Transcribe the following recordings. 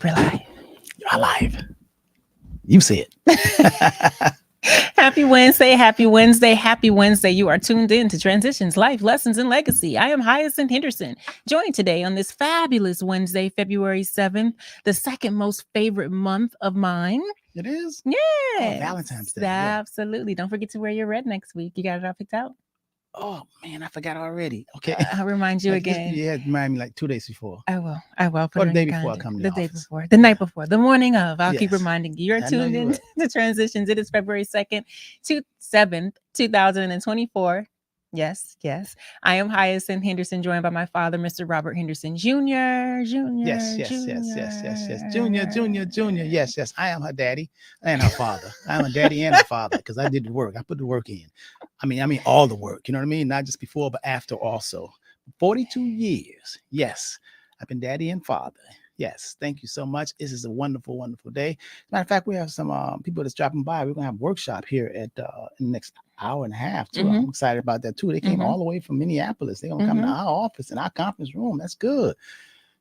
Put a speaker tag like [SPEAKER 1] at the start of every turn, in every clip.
[SPEAKER 1] We're live.
[SPEAKER 2] You're alive. You see it.
[SPEAKER 1] Happy Wednesday, happy Wednesday, happy Wednesday. You are tuned in to Transitions, Life, Lessons, and Legacy. I am Hyacinth Henderson, joined today on this fabulous Wednesday, February 7th, the second most favorite month of mine.
[SPEAKER 2] It is?
[SPEAKER 1] Yeah.
[SPEAKER 2] Oh, Valentine's Day. Yeah.
[SPEAKER 1] Absolutely. Don't forget to wear your red next week. You got it all picked out?
[SPEAKER 2] Oh, man, I forgot already. Okay.
[SPEAKER 1] I'll remind you again.
[SPEAKER 2] Yeah, remind me like 2 days before.
[SPEAKER 1] I will.
[SPEAKER 2] Or the day before I come to
[SPEAKER 1] the
[SPEAKER 2] the
[SPEAKER 1] day
[SPEAKER 2] office.
[SPEAKER 1] before, the night before, the morning of. I'll keep
[SPEAKER 2] Yes.
[SPEAKER 1] reminding you. You're
[SPEAKER 2] I know
[SPEAKER 1] tuned
[SPEAKER 2] you
[SPEAKER 1] in
[SPEAKER 2] will.
[SPEAKER 1] to Transitions. It is February 2nd to 7th, 2024. Yes. I am Hyacinth Henderson, joined by my father, Mr. Robert Henderson Jr.
[SPEAKER 2] Yes. Junior. Yes. I am her daddy and her father. I am her daddy and her father because I did the work. I put the work in. I mean, all the work. You know what I mean? Not just before, but after also. 42 years. Yes. I've been daddy and father. Yes. Thank you so much. This is a wonderful, wonderful day. Matter of fact, we have some people that's dropping by. We're going to have a workshop here in the next hour and a half, too. I'm excited about that, too. They came all the way from Minneapolis. They're going to come to our office in our conference room. That's good.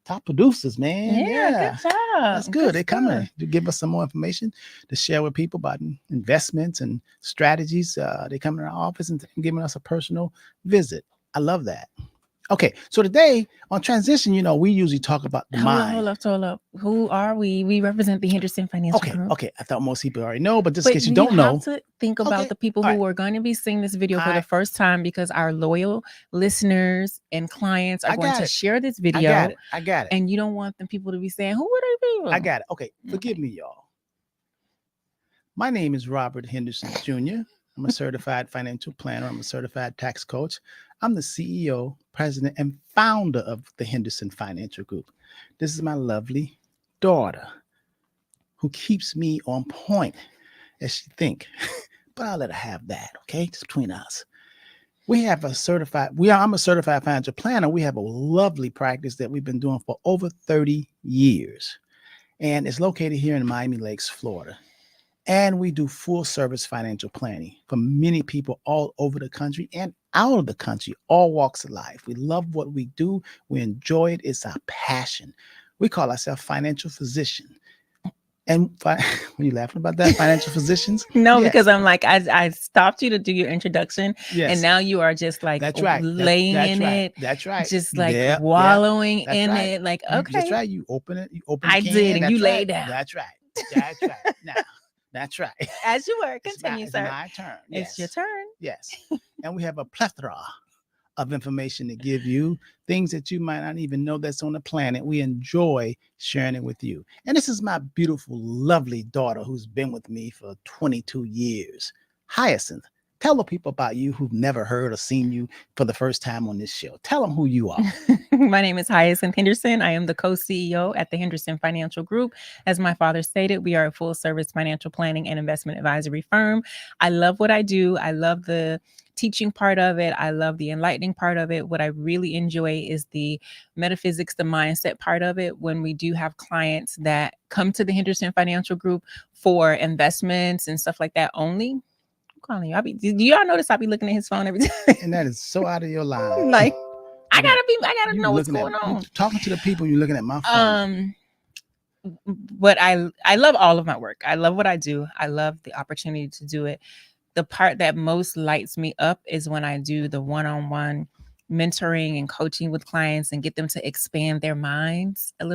[SPEAKER 2] Top producers, man.
[SPEAKER 1] Yeah. Good job.
[SPEAKER 2] That's good. They're coming to give us some more information to share with people about investments and strategies. They come to our office and giving us a personal visit. I love that. Okay, so today on Transition, we usually talk about the mind.
[SPEAKER 1] Hold up. Who are we? We represent the Henderson Financial Group.
[SPEAKER 2] Okay. I thought most people already know, but just in case you don't know.
[SPEAKER 1] have to think about the people who are going to be seeing this video for the first time, because our loyal listeners and clients are going to share this video.
[SPEAKER 2] I got it.
[SPEAKER 1] And you don't want them people to be saying, who are they people?
[SPEAKER 2] I got it. Okay, forgive me, y'all. My name is Robert Henderson Jr. I'm a certified financial planner. I'm a certified tax coach. I'm the CEO, president, and founder of the Henderson Financial Group. This is my lovely daughter who keeps me on point as she think. But I'll let her have that, okay? Just between us. I'm a certified financial planner. We have a lovely practice that we've been doing for over 30 years. And it's located here in Miami Lakes, Florida. And we do full service financial planning for many people all over the country and out of the country, all walks of life. We love what we do. We enjoy it. It's our passion. We call ourselves financial physician. And when you laughing about that, financial physicians?
[SPEAKER 1] No, because I'm like, I stopped you to do your introduction.
[SPEAKER 2] Yes.
[SPEAKER 1] And now you are just like laying in it.
[SPEAKER 2] That's right.
[SPEAKER 1] Just like wallowing in it. Like, okay.
[SPEAKER 2] That's right. You open it.
[SPEAKER 1] I did. And you lay down.
[SPEAKER 2] That's right. Now. That's right.
[SPEAKER 1] As you were. Continue, sir.
[SPEAKER 2] It's my turn.
[SPEAKER 1] It's your turn.
[SPEAKER 2] Yes. And we have a plethora of information to give you, things that you might not even know that's on the planet. We enjoy sharing it with you. And this is my beautiful, lovely daughter who's been with me for 22 years. Hyacinth, tell the people about you who've never heard or seen you for the first time on this show. Tell them who you are.
[SPEAKER 1] My name is Hyacinth Henderson. I am the co-CEO at the Henderson Financial Group. As my father stated, we are a full-service financial planning and investment advisory firm. I love what I do. I love the teaching part of it. I love the enlightening part of it. What I really enjoy is the metaphysics, the mindset part of it. When we do have clients that come to the Henderson Financial Group for investments and stuff like that only, calling you. Do y'all notice I be looking at his phone every time?
[SPEAKER 2] And that is so out of your line.
[SPEAKER 1] Like, I gotta know what's going on.
[SPEAKER 2] Talking to the people, you're looking at my phone.
[SPEAKER 1] But I love all of my work. I love what I do. I love the opportunity to do it. The part that most lights me up is when I do the one-on-one mentoring and coaching with clients and get them to expand their minds a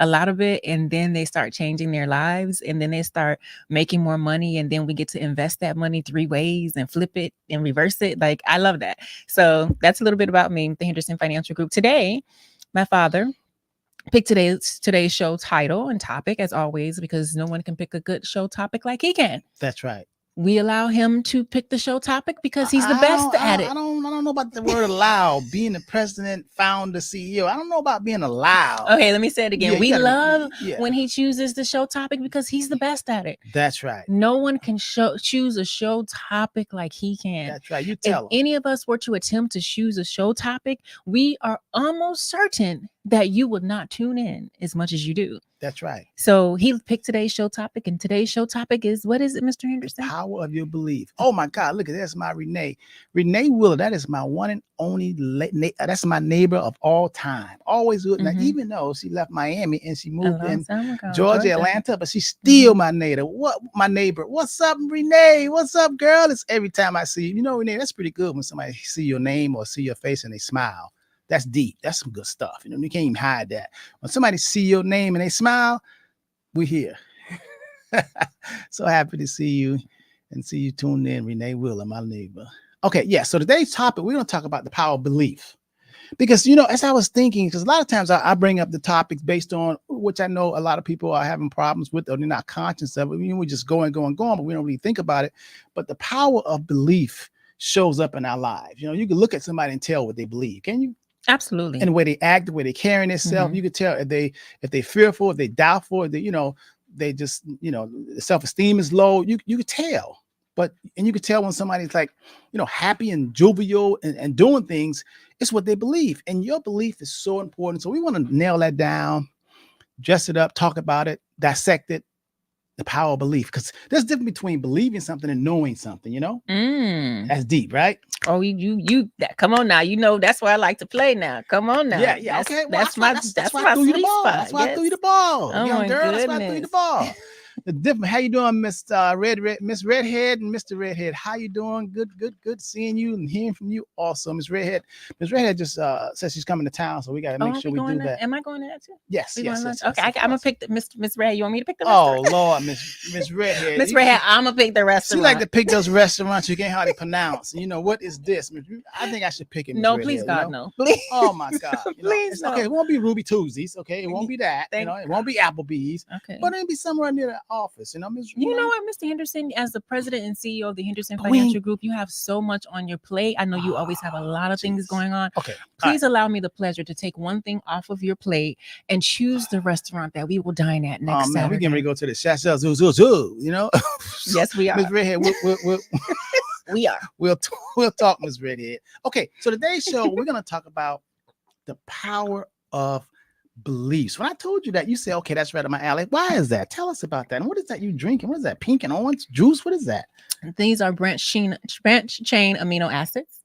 [SPEAKER 1] lot of it, and then they start changing their lives, and then they start making more money, and then we get to invest that money 3 ways and flip it and reverse it. Like, I love that. So that's a little bit about me, the Henderson Financial Group. Today, my father picked today's show title and topic, as always, because no one can pick a good show topic like he can.
[SPEAKER 2] That's right.
[SPEAKER 1] We allow him to pick the show topic because he's the best at it.
[SPEAKER 2] I don't know about the word allow. Being the president, founder, CEO. I don't know about being allowed.
[SPEAKER 1] Okay, let me say it again. Yeah, we love when he chooses the show topic because he's the best at it.
[SPEAKER 2] That's right.
[SPEAKER 1] No one can choose a show topic like he can.
[SPEAKER 2] That's right. You tell him.
[SPEAKER 1] If any of us were to attempt to choose a show topic, we are almost certain that you would not tune in as much as you do.
[SPEAKER 2] That's right.
[SPEAKER 1] So he picked today's show topic, and today's show topic is, what is it, Mr. Henderson?
[SPEAKER 2] Power of your belief. Oh my God, look at that's my Renee. Renee Willer, that is my one and only. That's my neighbor of all time. Always good. Now,
[SPEAKER 1] Mhm.
[SPEAKER 2] even though she left Miami and she
[SPEAKER 1] A
[SPEAKER 2] moved
[SPEAKER 1] long
[SPEAKER 2] in
[SPEAKER 1] time ago,
[SPEAKER 2] Georgia, Atlanta, but she's still my neighbor. My neighbor? What's up, Renee? What's up, girl? It's every time I see you. You know, Renee, that's pretty good when somebody see your name or see your face and they smile. That's deep. That's some good stuff. You know, you can't even hide that. When somebody see your name and they smile, we're here. So happy to see you and see you tuned in, Renee Wheeler, my neighbor. Okay, yeah. So today's topic, we're going to talk about the power of belief. Because, you know, as I was thinking, because a lot of times I bring up the topics based on which I know a lot of people are having problems with, or they're not conscious of it. We just going, but we don't really think about it. But the power of belief shows up in our lives. You know, you can look at somebody and tell what they believe. Can you?
[SPEAKER 1] Absolutely.
[SPEAKER 2] And the way they act, the way they carrying themselves, you could tell if they fearful, if they doubtful, if they, you know, they just, you know, self-esteem is low. You could tell. And you could tell when somebody's like, you know, happy and jovial and doing things, it's what they believe. And your belief is so important. So we want to nail that down, dress it up, talk about it, dissect it, the power of belief. Because there's a difference between believing something and knowing something, you know? That's deep, right?
[SPEAKER 1] Oh, come on now. You know, that's why I like to play now. Come on now.
[SPEAKER 2] Yeah. Okay. Well,
[SPEAKER 1] That's my
[SPEAKER 2] sweet spot.
[SPEAKER 1] That's
[SPEAKER 2] why I threw you the ball.
[SPEAKER 1] Oh,
[SPEAKER 2] young
[SPEAKER 1] my
[SPEAKER 2] girl. That's why I threw you the ball. The different. How you doing, Miss Miss Redhead and Mr. Redhead? How you doing? Good seeing you and hearing from you. Also, Miss Redhead. Miss Redhead just says she's coming to town, so we got to make sure we do that.
[SPEAKER 1] Am I going to that too?
[SPEAKER 2] Yes.
[SPEAKER 1] Okay, I'm gonna pick Miss Redhead. You want me to pick the
[SPEAKER 2] restaurant? Oh Lord, Miss Redhead.
[SPEAKER 1] Miss Redhead, I'm gonna pick the restaurant.
[SPEAKER 2] She like to pick those restaurants you can't hardly pronounce. You know what is this? I think I should pick it.
[SPEAKER 1] No,
[SPEAKER 2] Redhead,
[SPEAKER 1] please, God,
[SPEAKER 2] you know?
[SPEAKER 1] no. Please.
[SPEAKER 2] Oh my God.
[SPEAKER 1] Please, no.
[SPEAKER 2] Okay, it won't be Ruby Tuesdays. Okay, it won't be that. You know, it won't be Applebee's.
[SPEAKER 1] Okay,
[SPEAKER 2] but it'll be somewhere near the office. You know,
[SPEAKER 1] You know what, Mr. Henderson, as the president and CEO of the Henderson Financial Group, you have so much on your plate. I know you always have a lot of things going on.
[SPEAKER 2] Okay.
[SPEAKER 1] Please allow me the pleasure to take one thing off of your plate and choose the restaurant that we will dine at next Saturday.
[SPEAKER 2] We're getting ready to go to the Chateau Zoo, you know?
[SPEAKER 1] Yes, we are.
[SPEAKER 2] Miss Redhead,
[SPEAKER 1] we are.
[SPEAKER 2] We'll talk, Miss Redhead. Okay, so today's show, we're going to talk about the power of beliefs. When I told you that, you say, okay, that's right up my alley. Why is that? Tell us about that. And what is that you drinking? What is that? Pink and orange juice? What is that?
[SPEAKER 1] These are branch chain amino acids.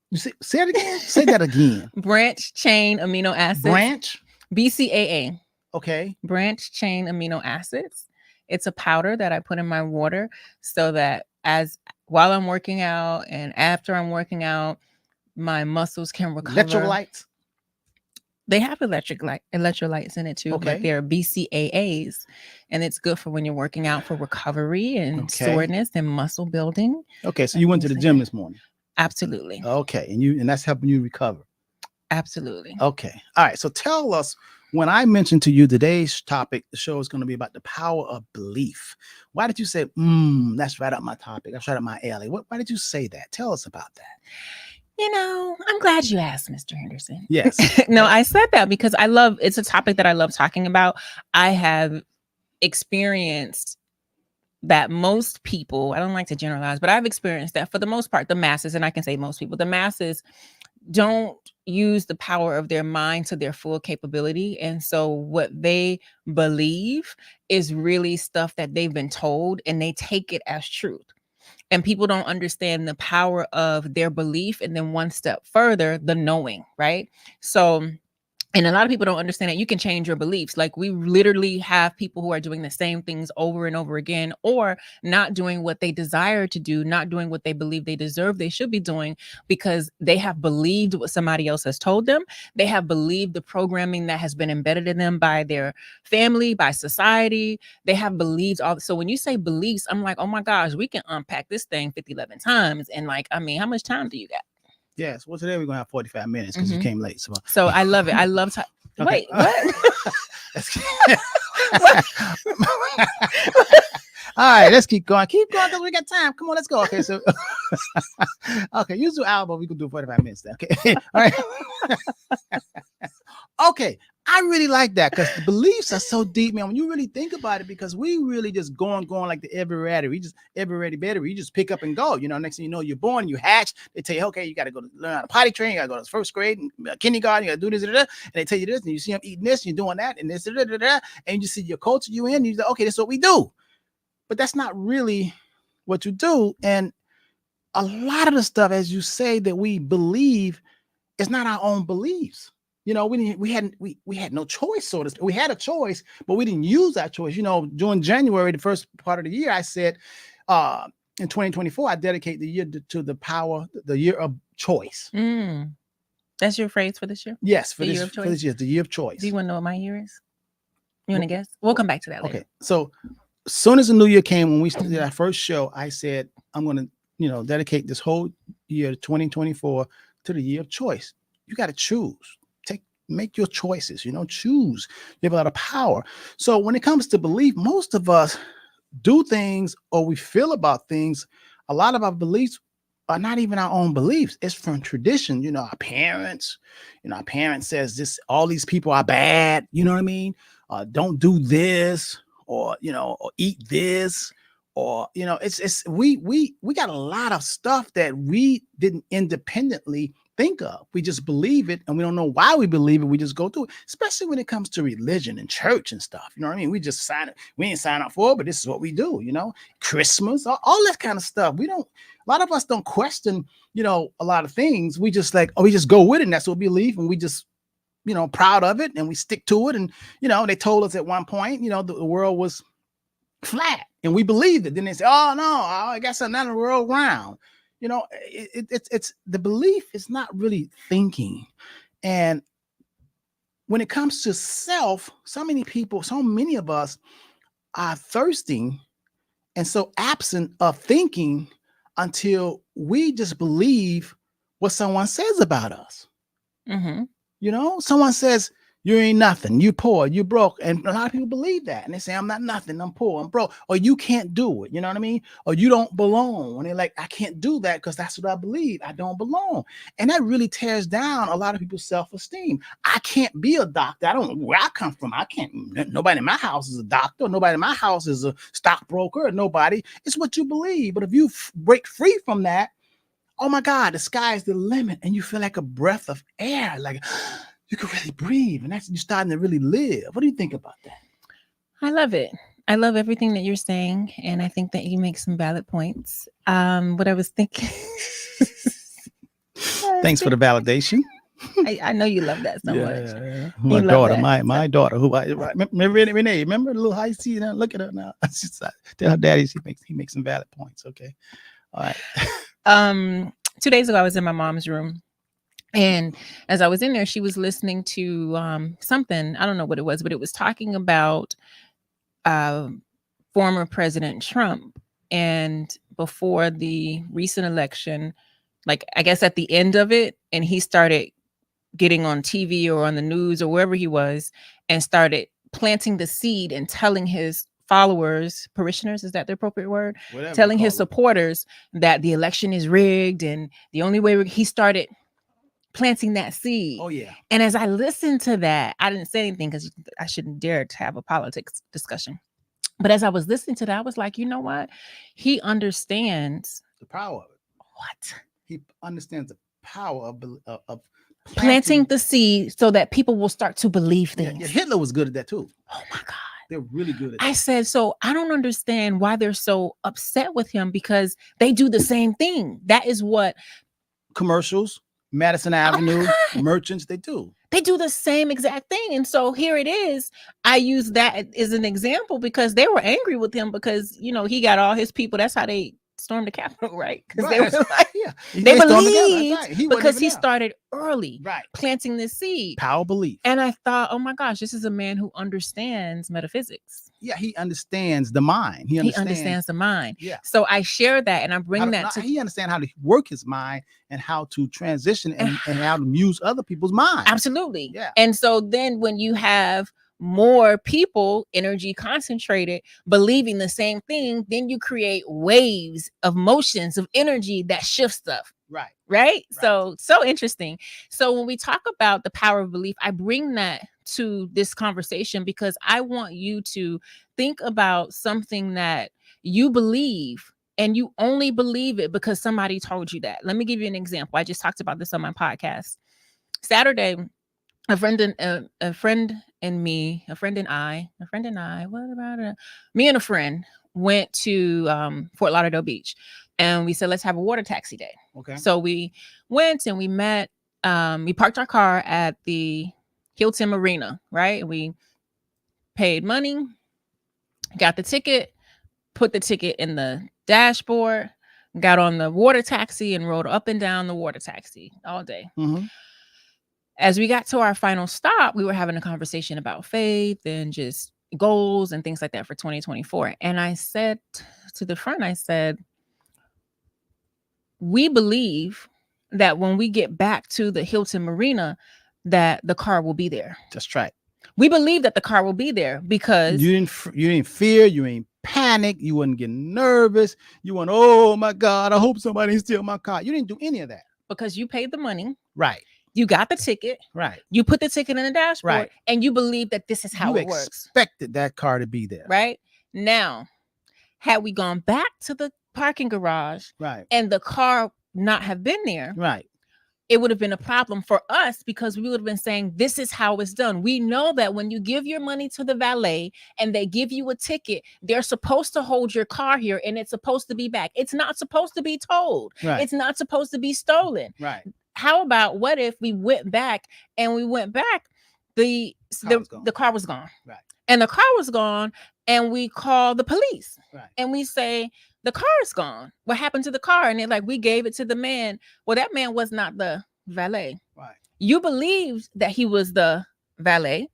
[SPEAKER 2] You say it again? Say that again.
[SPEAKER 1] Branch chain amino acids.
[SPEAKER 2] Branch?
[SPEAKER 1] BCAA.
[SPEAKER 2] Okay.
[SPEAKER 1] Branch chain amino acids. It's a powder that I put in my water so that while I'm working out and after I'm working out, my muscles can recover.
[SPEAKER 2] Electrolytes?
[SPEAKER 1] They have electrolytes in it too.
[SPEAKER 2] Okay.
[SPEAKER 1] But they're BCAAs, and it's good for when you're working out for recovery and soreness and muscle building.
[SPEAKER 2] Okay, so you went to the gym this morning.
[SPEAKER 1] Absolutely.
[SPEAKER 2] Okay, and that's helping you recover.
[SPEAKER 1] Absolutely.
[SPEAKER 2] Okay. All right. So tell us, when I mentioned to you today's topic, the show is going to be about the power of belief. Why did you say, that's right up my topic? That's right up my alley. Why did you say that? Tell us about that.
[SPEAKER 1] You know, I'm glad you asked, Mr. Henderson.
[SPEAKER 2] Yes.
[SPEAKER 1] No, I said that because it's a topic that I love talking about. I have experienced that most people, I don't like to generalize, but I've experienced that for the most part, the masses, and I can say most people, the masses don't use the power of their mind to their full capability. And so what they believe is really stuff that they've been told, and they take it as truth. And people don't understand the power of their belief. And then one step further, the knowing, right? So, and a lot of people don't understand that you can change your beliefs. Like, we literally have people who are doing the same things over and over again, or not doing what they desire to do, not doing what they believe they deserve, they should be doing, because they have believed what somebody else has told them. They have believed the programming that has been embedded in them by their family, by society. They have believed all. So when you say beliefs, I'm like, oh my gosh, we can unpack this thing 11 times. And like, I mean, how much time do you got?
[SPEAKER 2] Yes. Well, today we're gonna have 45 minutes because you came late.
[SPEAKER 1] So I love it. I love to wait. What?
[SPEAKER 2] All right, let's keep going. Keep going because we got time. Come on, let's go. Okay, so okay, use the hour, but we can do 45 minutes then. Okay. All right. Okay. I really like that because the beliefs are so deep, man. When you really think about it, because we really just going like the everybody. We just everybody better. You just pick up and go. You know, next thing you know, you're born, you hatch. They tell you, okay, you got to go to learn how to potty train. You got to go to first grade and kindergarten. You got to do this, and they tell you this, and you see them eating this, and you're doing that, and this, and you just see your culture you in. And you're like, okay, that's what we do. But that's not really what you do. And a lot of the stuff, as you say, that we believe is not our own beliefs. You know, we had no choice, so to speak. We had a choice, but we didn't use that choice. You know, during January, the first part of the year, I said, in 2024, I dedicate the year to the year of choice.
[SPEAKER 1] That's your phrase for this year?
[SPEAKER 2] Yes, for
[SPEAKER 1] The
[SPEAKER 2] this
[SPEAKER 1] year of
[SPEAKER 2] for this
[SPEAKER 1] choice?
[SPEAKER 2] year, the year of choice.
[SPEAKER 1] Do you want to know what my year is? You want to
[SPEAKER 2] Well,
[SPEAKER 1] guess? We'll come back to that later.
[SPEAKER 2] Okay, so as soon as the new year came, when we did our first show, I said, I'm going to, you know, dedicate this whole year 2024 to the year of choice. You got to choose. Make your choices, you know, choose. You have a lot of power. So when it comes to belief, most of us do things or we feel about things. A lot of our beliefs are not even our own beliefs. It's from tradition. You know, our parents says this, all these people are bad. You know what I mean? Don't do this, or, you know, or eat this, or, you know, we got a lot of stuff that we didn't independently think of. We just believe it, and we don't know why we believe it. We just go through it, especially when it comes to religion and church and stuff. You know what I mean? We just sign it. We ain't sign up for it, but this is what we do. You know, Christmas, all that kind of stuff. We don't. A lot of us don't question, you know, a lot of things. We just like, we just go with it, and that's what we believe, and we just, you know, proud of it, and we stick to it. And, you know, they told us at one point, you know, the world was flat, and we believed it. Then they say, oh no, I guess another world round. You know, it's the belief is not really thinking. And when it comes to self, so many of us are thirsting and so absent of thinking until we just believe what someone says about us. You know, someone says, you ain't nothing, you poor, you broke. And a lot of people believe that. And they say, I'm not nothing, I'm poor, I'm broke. Or you can't do it. You know what I mean? Or you don't belong. And they're like, I can't do that because that's what I believe. I don't belong. And that really tears down a lot of people's self-esteem. I can't be a doctor. I don't know where I come from. I can't. Nobody in my house is a doctor. Nobody in my house is a stockbroker. Nobody. It's what you believe. But if you break free from that, oh my God, the sky is the limit. And you feel like a breath of air. Like, you can really breathe, and that's you starting to really live. What do you think about that?
[SPEAKER 1] I love it. I love everything that you're saying, and I think that you make some valid points. What I was thinking.
[SPEAKER 2] Thanks for the validation.
[SPEAKER 1] I know you love that so much.
[SPEAKER 2] Yeah. My daughter, my daughter, who I remember Renee, remember the little high C? Now look at her now. Tell her daddy he makes some valid points. Okay, all right.
[SPEAKER 1] 2 days ago, I was in my mom's room. And as I was in there, she was listening to something. I don't know what it was, but it was talking about former President Trump. And before the recent election, like I guess at the end of it, and he started getting on TV or on the news or wherever he was and started planting the seed and telling his followers, parishioners, is that the appropriate word?
[SPEAKER 2] Whatever
[SPEAKER 1] telling his supporters that the election is rigged, and the only way he started planting that seed.
[SPEAKER 2] Oh yeah.
[SPEAKER 1] And as I listened to that, I didn't say anything because I shouldn't dare to have a politics discussion. But as I was listening to that, I was like, you know what? He understands
[SPEAKER 2] the power of it.
[SPEAKER 1] What?
[SPEAKER 2] He understands the power of
[SPEAKER 1] planting the seed so that people will start to believe things.
[SPEAKER 2] Yeah, Hitler was good at that too.
[SPEAKER 1] Oh my God.
[SPEAKER 2] They're really good at that.
[SPEAKER 1] I said, so I don't understand why they're so upset with him, because they do the same thing. That is what
[SPEAKER 2] commercials, Madison Avenue, merchants, they do
[SPEAKER 1] the same exact thing. And so here it is. I use that as an example because they were angry with him because, you know, he got all his people. That's how they stormed the Capitol, right? Because they were like, they believed because he started early,
[SPEAKER 2] right,
[SPEAKER 1] planting this seed.
[SPEAKER 2] Power belief.
[SPEAKER 1] And I thought, oh my gosh, this is a man who understands metaphysics.
[SPEAKER 2] Yeah, he understands the mind. He
[SPEAKER 1] understands the mind.
[SPEAKER 2] Yeah.
[SPEAKER 1] So I share that, and I bring that to.
[SPEAKER 2] He understands how to work his mind and how to transition and how to use other people's minds.
[SPEAKER 1] Absolutely.
[SPEAKER 2] Yeah.
[SPEAKER 1] And so then when you have more people, energy concentrated, believing the same thing, then you create waves of motions of energy that shift stuff. Right. So interesting. So when we talk about the power of belief, I bring that to this conversation because I want you to think about something that you believe, and you only believe it because somebody told you that. Let me give you an example. I just talked about this on my podcast. Saturday, a friend and me went to Fort Lauderdale Beach And we said, let's have a water taxi day.
[SPEAKER 2] Okay.
[SPEAKER 1] So we went and we met. We parked our car at the Hilton Marina, right? We paid money, got the ticket, put the ticket in the dashboard, got on the water taxi and rode up and down the water taxi all day.
[SPEAKER 2] Mm-hmm.
[SPEAKER 1] As we got to our final stop, we were having a conversation about faith and just goals and things like that for 2024. And I said to the friend, I said, we believe that when we get back to the Hilton Marina, that the car will be there.
[SPEAKER 2] That's right.
[SPEAKER 1] We believe that the car will be there because
[SPEAKER 2] you didn't fear, you ain't panic, you wasn't getting nervous, you went, oh my God, I hope somebody didn't steal my car. You didn't do any of that.
[SPEAKER 1] Because you paid the money.
[SPEAKER 2] Right.
[SPEAKER 1] You got the ticket.
[SPEAKER 2] Right.
[SPEAKER 1] You put the ticket in the dashboard.
[SPEAKER 2] Right.
[SPEAKER 1] And you believe that this is how it works.
[SPEAKER 2] Expected that car to be there.
[SPEAKER 1] Right. Now, had we gone back to the parking garage,
[SPEAKER 2] right,
[SPEAKER 1] and the car not have been there,
[SPEAKER 2] right,
[SPEAKER 1] it would have been a problem for us because we would have been saying, this is how it's done. We know that when you give your money to the valet and they give you a ticket, they're supposed to hold your car here and it's supposed to be back. It's not supposed to be towed.
[SPEAKER 2] Right.
[SPEAKER 1] It's not supposed to be stolen.
[SPEAKER 2] Right.
[SPEAKER 1] How about what if we went back and the car was gone.
[SPEAKER 2] Right.
[SPEAKER 1] And the car was gone and we call the police.
[SPEAKER 2] Right.
[SPEAKER 1] And we say, the car is gone. What happened to the car? And they're like, we gave it to the man. Well, that man was not the valet.
[SPEAKER 2] Right.
[SPEAKER 1] You believed that he was the valet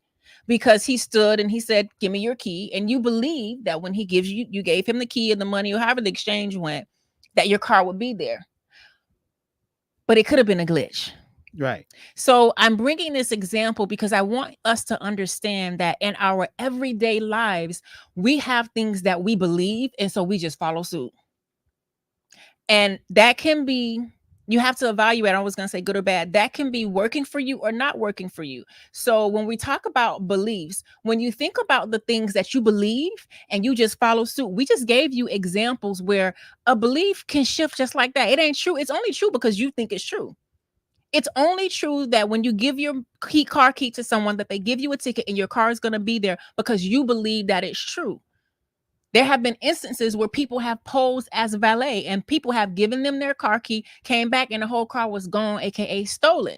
[SPEAKER 1] because he stood and he said, give me your key. And you believe that when he gives you gave him the key and the money or however the exchange went, that your car would be there. But it could have been a glitch.
[SPEAKER 2] Right.
[SPEAKER 1] So I'm bringing this example because I want us to understand that in our everyday lives, we have things that we believe, and so we just follow suit. And that can be, you have to evaluate, I was going to say good or bad, that can be working for you or not working for you. So when we talk about beliefs, when you think about the things that you believe and you just follow suit, we just gave you examples where a belief can shift just like that. It ain't true. It's only true because you think it's true. It's only true that when you give your car key to someone, that they give you a ticket and your car is going to be there because you believe that it's true. There have been instances where people have posed as valet and people have given them their car key, came back and the whole car was gone, aka stolen.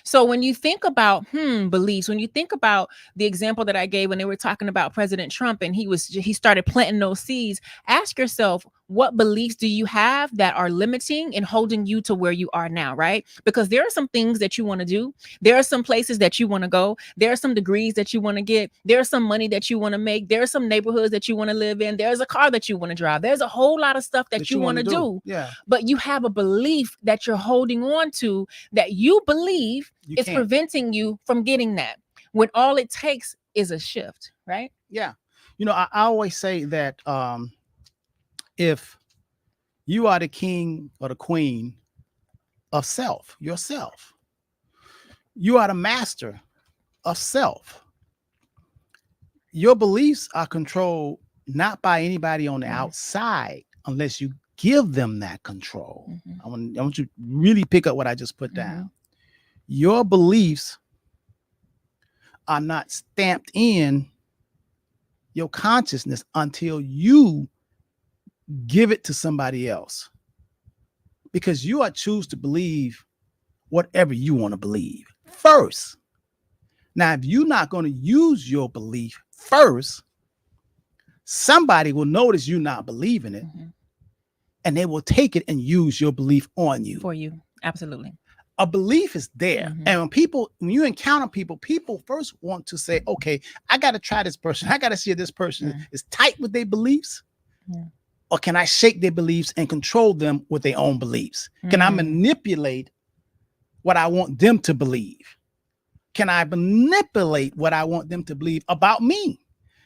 [SPEAKER 1] So when you think about beliefs, when you think about the example that I gave when they were talking about President Trump and he started planting those seeds, ask yourself, what beliefs do you have that are limiting and holding you to where you are now, right? Because there are some things that you want to do. There are some places that you want to go. There are some degrees that you want to get. There's some money that you want to make. There are some neighborhoods that you want to live in. There's a car that you want to drive. There's a whole lot of stuff that you want to do.
[SPEAKER 2] Yeah.
[SPEAKER 1] But you have a belief that you're holding on to that you believe is preventing you from getting that, when all it takes is a shift, right?
[SPEAKER 2] Yeah. You know, I always say that if you are the king or the queen of self, yourself, you are the master of self. Your beliefs are controlled not by anybody on the outside unless you give them that control. I want you to really pick up what I just put down. Your beliefs are not stamped in your consciousness until you give it to somebody else, because you are choose to believe whatever you want to believe first. Now, if you're not going to use your belief first, somebody will notice you not believing it, and they will take it and use your belief on you.
[SPEAKER 1] For you. Absolutely.
[SPEAKER 2] A belief is there. And when you encounter people first want to say, okay, I got to try this person. I got to see if this person is tight with their beliefs. Or can I shake their beliefs and control them with their own beliefs? Can I manipulate what I want them to believe? Can I manipulate what I want them to believe about me?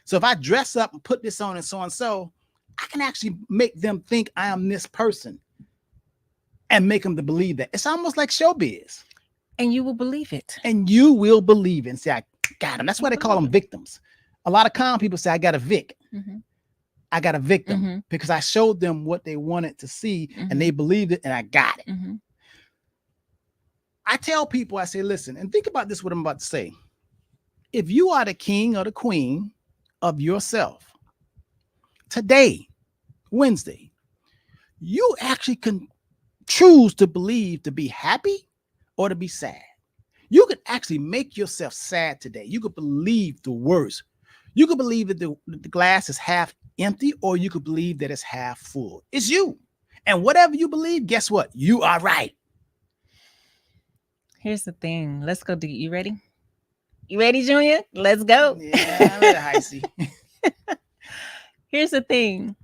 [SPEAKER 2] So if I dress up and put this on and so, I can actually make them think I am this person and make them to believe that. It's almost like showbiz.
[SPEAKER 1] And you will believe it.
[SPEAKER 2] And you will believe it and say, I got him. That's why they call them victims. A lot of con people say, I got a Vic. I got a victim because I showed them what they wanted to see and they believed it and I got it. I tell people, I say, listen, and think about this, what I'm about to say. If you are the king or the queen of yourself, today, Wednesday, you actually can choose to believe to be happy or to be sad. You could actually make yourself sad today. You could believe the worst. You could believe that the glass is half empty, or you could believe that it's half full. It's you. And whatever you believe, guess what? You are right.
[SPEAKER 1] Here's the thing. Let's go deep. You ready? You ready, Junior? Let's go.
[SPEAKER 2] Yeah, I'm ready, Heisey.
[SPEAKER 1] Here's the thing.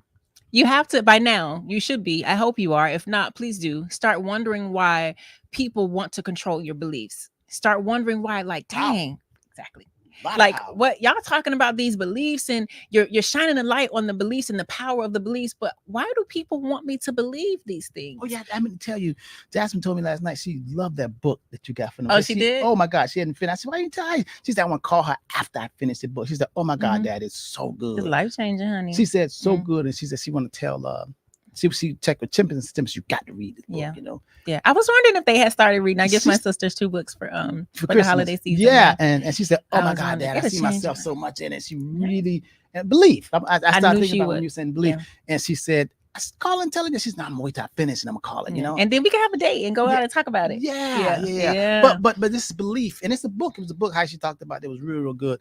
[SPEAKER 1] You have to, by now, you should be. I hope you are. If not, please do. Start wondering why people want to control your beliefs. Start wondering why, like, dang, exactly. Like what y'all talking about these beliefs, and you're shining a light on the beliefs and the power of the beliefs, but why do people want me to believe these things?
[SPEAKER 2] Oh yeah, I'm gonna tell you, Jasmine told me last night she loved that book that you got from them.
[SPEAKER 1] Oh, she did?
[SPEAKER 2] Oh my God, she hadn't finished. I said, why you tell her? She said, I want to call her after I finish the book. She said, oh my God, Dad, it's so good.
[SPEAKER 1] It's life changing, honey.
[SPEAKER 2] She said so good, and she said she want to tell she checked with Champions and Stimps. You got to read the book, you know.
[SPEAKER 1] Yeah, I was wondering if they had started reading. I guess my sister's 2 books for the holiday season.
[SPEAKER 2] Yeah, and she said, "Oh my God, Dad, I see myself so much in it." She really and believe. I started thinking about when you said believe, and she said, "Call and tell her that she's not wait till I finish, and I'm gonna call it." You know,
[SPEAKER 1] and then we can have a date and go out and talk about it.
[SPEAKER 2] Yeah. But this is belief, and it's a book. It was a book how she talked about it was real good.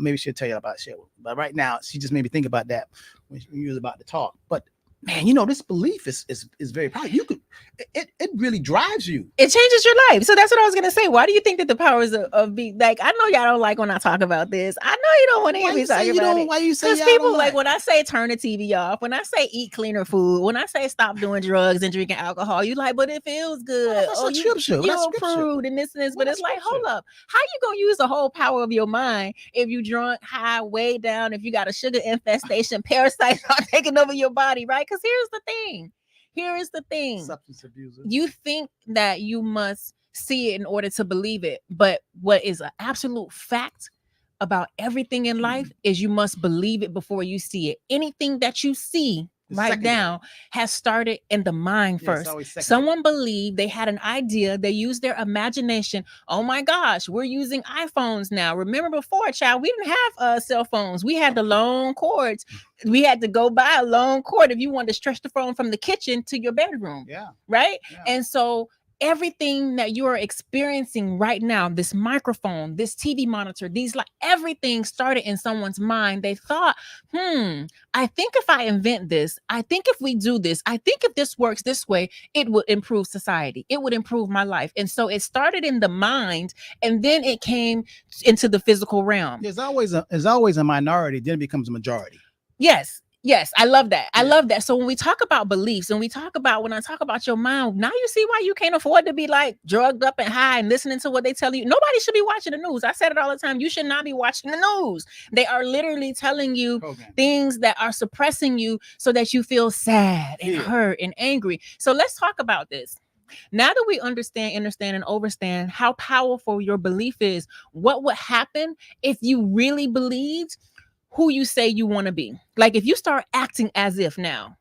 [SPEAKER 2] Maybe she'll tell you about it. But right now, she just made me think about that when you was about to talk. But man, you know, this belief is very powerful. You could, it really drives you.
[SPEAKER 1] It changes your life. So that's what I was gonna say. Why do you think that the powers of being like? I know y'all don't like when I talk about this. I know you don't want to hear me talk about it.
[SPEAKER 2] Why you say?
[SPEAKER 1] Because people like when I say turn the TV off, when I say eat cleaner food, when I say stop doing drugs and drinking alcohol, you like, but it feels good.
[SPEAKER 2] Oh, you
[SPEAKER 1] approved and this and this. But it's like, hold up, how you gonna use the whole power of your mind if you drunk, high, way down, if you got a sugar infestation, parasites are taking over your body, right? Because here's the thing.
[SPEAKER 2] Substance abuse.
[SPEAKER 1] You think that you must see it in order to believe it. But what is an absolute fact about everything in life is you must believe it before you see it. Anything that you see right now has started in the mind first. Someone believed, they had an idea, they used their imagination. Oh my gosh, we're using iPhones now. Remember before, child, we didn't have cell phones. We had the long cords. We had to go buy a long cord if you wanted to stretch the phone from the kitchen to your bedroom.
[SPEAKER 2] Yeah.
[SPEAKER 1] Right? Yeah. And so everything that you are experiencing right now, this microphone, this TV monitor, these like everything started in someone's mind. They thought, I think if I invent this, I think if we do this, I think if this works this way, it would improve society. It would improve my life. And so it started in the mind, and then it came into the physical realm.
[SPEAKER 2] There's always a minority, then it becomes a majority.
[SPEAKER 1] Yes, I love that. I love that. So when we talk about beliefs and when I talk about your mind, now you see why you can't afford to be like drugged up and high and listening to what they tell you. Nobody should be watching the news. I said it all the time. You should not be watching the news. They are literally telling you things that are suppressing you so that you feel sad and hurt and angry. So let's talk about this. Now that we understand and understand how powerful your belief is, what would happen if you really believed who you say you want to be? Like if you start acting as if now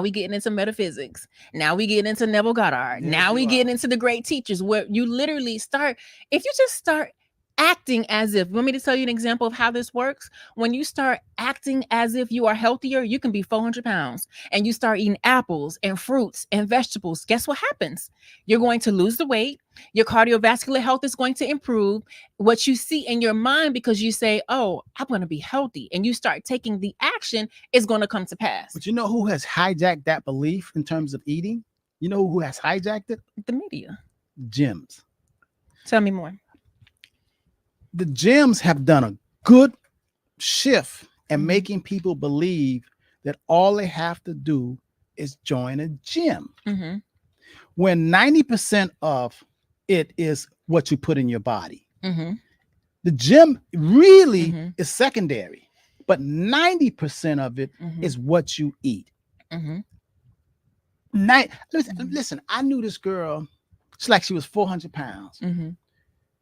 [SPEAKER 1] we getting into metaphysics. Now we getting into Neville Goddard. Now we getting into the great teachers where you literally start, if you just start acting as if, you want me to tell you an example of how this works? When you start acting as if you are healthier, you can be 400 pounds and you start eating apples and fruits and vegetables. Guess what happens? You're going to lose the weight. Your cardiovascular health is going to improve. What you see in your mind, because you say, oh, I'm going to be healthy, and you start taking the action, is going to come to pass.
[SPEAKER 2] But you know who has hijacked that belief in terms of eating? You know who has hijacked it?
[SPEAKER 1] The media.
[SPEAKER 2] Gyms.
[SPEAKER 1] Tell me more.
[SPEAKER 2] The gyms have done a good shift in making people believe that all they have to do is join a gym. When 90% of it is what you put in your body. The gym really is secondary, but 90% of it is what you eat. Listen, I knew this girl, it's like she was 400 pounds.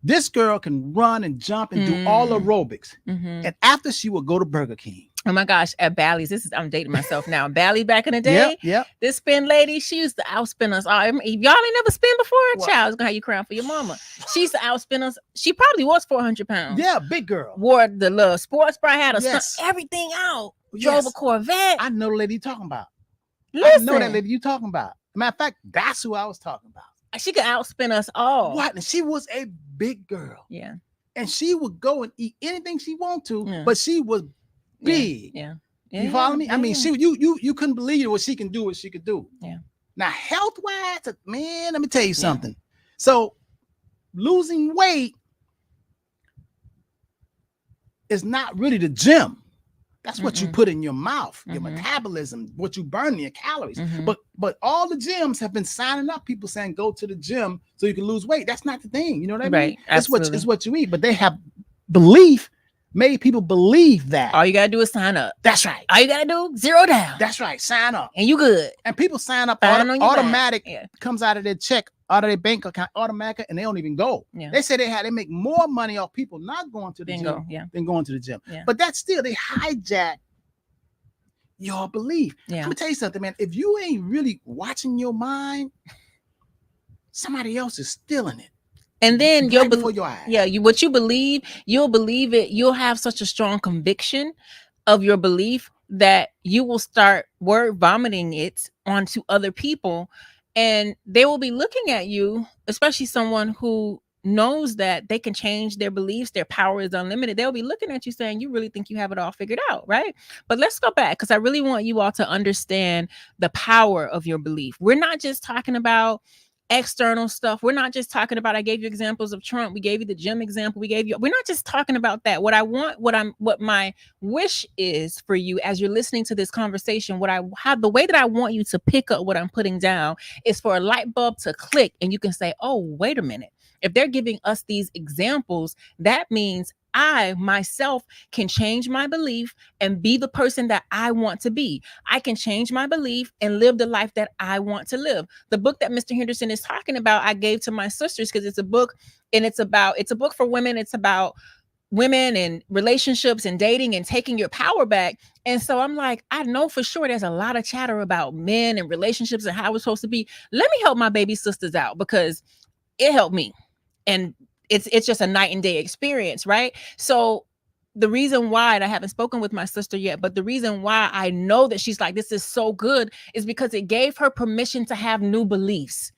[SPEAKER 2] This girl can run and jump and do all aerobics. And after she would go to Burger King.
[SPEAKER 1] Oh my gosh, at Bally's, I'm dating myself now. Bally back in the day, this spin lady, she used to outspin us all. Y'all ain't never spin before? Child, it's gonna have you crying for your mama. She used to outspin us. She probably was 400 pounds.
[SPEAKER 2] Yeah, big girl.
[SPEAKER 1] Wore the little sports bra, had a everything out. Drove a Corvette.
[SPEAKER 2] I know the lady you're talking about. I know that
[SPEAKER 1] Listen,
[SPEAKER 2] lady you talking about. Matter of fact, that's who I was talking about.
[SPEAKER 1] she could outspin us all.
[SPEAKER 2] What? And she was a big girl.
[SPEAKER 1] Yeah.
[SPEAKER 2] And she would go and eat anything she want to,
[SPEAKER 1] Yeah.
[SPEAKER 2] but she was big.
[SPEAKER 1] Yeah.
[SPEAKER 2] You follow me?
[SPEAKER 1] Yeah,
[SPEAKER 2] I mean,
[SPEAKER 1] yeah.
[SPEAKER 2] you couldn't believe what she can do, what she could do.
[SPEAKER 1] Yeah.
[SPEAKER 2] Now, health-wise, man, let me tell you something. So losing weight is not really the gym. That's what you put in your mouth, your metabolism, what you burn in your calories. But all the gyms have been signing up people saying go to the gym so you can lose weight. That's not the thing. You know what I mean?
[SPEAKER 1] Right.
[SPEAKER 2] It's what you eat. But they have belief, made people believe that.
[SPEAKER 1] All you gotta do is sign up.
[SPEAKER 2] That's right.
[SPEAKER 1] All you gotta do, zero down.
[SPEAKER 2] That's right. Sign up.
[SPEAKER 1] And you good.
[SPEAKER 2] And people sign up
[SPEAKER 1] Fine on your
[SPEAKER 2] automatic,
[SPEAKER 1] back.
[SPEAKER 2] comes out of their check, out of their bank account automatic, and they don't even go.
[SPEAKER 1] Yeah.
[SPEAKER 2] They say they make more money off people not going to the
[SPEAKER 1] Then
[SPEAKER 2] gym
[SPEAKER 1] go. Yeah.
[SPEAKER 2] than going to the gym.
[SPEAKER 1] Yeah.
[SPEAKER 2] But that's still, they hijack your belief.
[SPEAKER 1] Yeah.
[SPEAKER 2] Let me tell you something, man. If you ain't really watching your mind, somebody else is stealing it.
[SPEAKER 1] And then
[SPEAKER 2] right before your eyes.
[SPEAKER 1] Yeah, what you believe, you'll believe it. You'll have such a strong conviction of your belief that you will start word vomiting it onto other people, and they will be looking at you, especially someone who knows that they can change their beliefs, their power is unlimited. They'll be looking at you saying, you really think you have it all figured out, right? But let's go back, because I really want you all to understand the power of your belief. We're not just talking about external stuff. We're not just talking about, I gave you examples of Trump. We gave you the gym example. We're not just talking about that. What my wish is for you as you're listening to this conversation, the way that I want you to pick up what I'm putting down is for a light bulb to click and you can say, oh, wait a minute. If they're giving us these examples, that means I myself can change my belief and be the person that I want to be. I can change my belief and live the life that I want to live. The book that Mr. Henderson is talking about, I gave to my sisters because it's a book for women. It's about women and relationships and dating and taking your power back. And so I'm like, I know for sure there's a lot of chatter about men and relationships and how it's supposed to be. Let me help my baby sisters out because it helped me. And it's just a night and day experience, right? So the reason why, and I haven't spoken with my sister yet, but the reason why I know that she's like, this is so good is because it gave her permission to have new beliefs.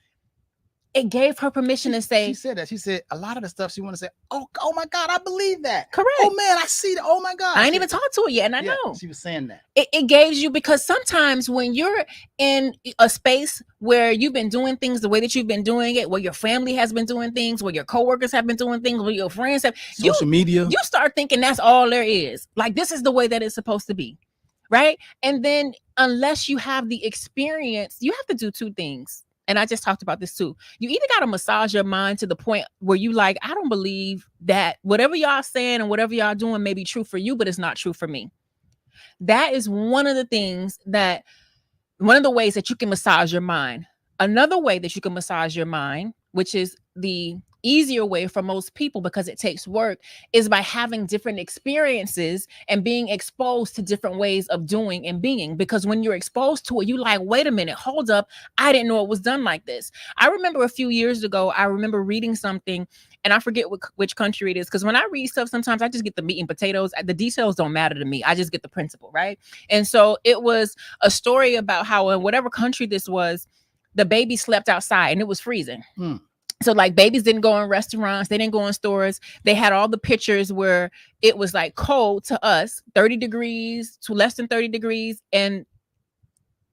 [SPEAKER 1] It gave her permission to say.
[SPEAKER 2] She said that. She said a lot of the stuff she want to say, oh my God, I believe that.
[SPEAKER 1] Correct.
[SPEAKER 2] Oh man, I see that. Oh my God.
[SPEAKER 1] I ain't even talked to her yet, and I know.
[SPEAKER 2] She was saying that.
[SPEAKER 1] It gives you, because sometimes when you're in a space where you've been doing things the way that you've been doing it, where your family has been doing things, where your coworkers have been doing things, where your friends have,
[SPEAKER 2] social media,
[SPEAKER 1] you start thinking that's all there is. Like, this is the way that it's supposed to be, right? And then unless you have the experience, you have to do two things. And I just talked about this too. You either got to massage your mind to the point where you like, I don't believe that whatever y'all saying and whatever y'all doing may be true for you, but it's not true for me. That is one of the ways that you can massage your mind. Another way that you can massage your mind, which is the easier way for most people because it takes work, is by having different experiences and being exposed to different ways of doing and being. Because when you're exposed to it, you like, wait a minute, hold up. I didn't know it was done like this. I remember a few years ago, I remember reading something, and I forget which country it is. Because when I read stuff, sometimes I just get the meat and potatoes. The details don't matter to me. I just get the principle, right? And so it was a story about how in whatever country this was, the baby slept outside and it was freezing. So like babies didn't go in restaurants, they didn't go in stores. They had all the pictures where it was like cold to us, 30 degrees to less than 30 degrees. And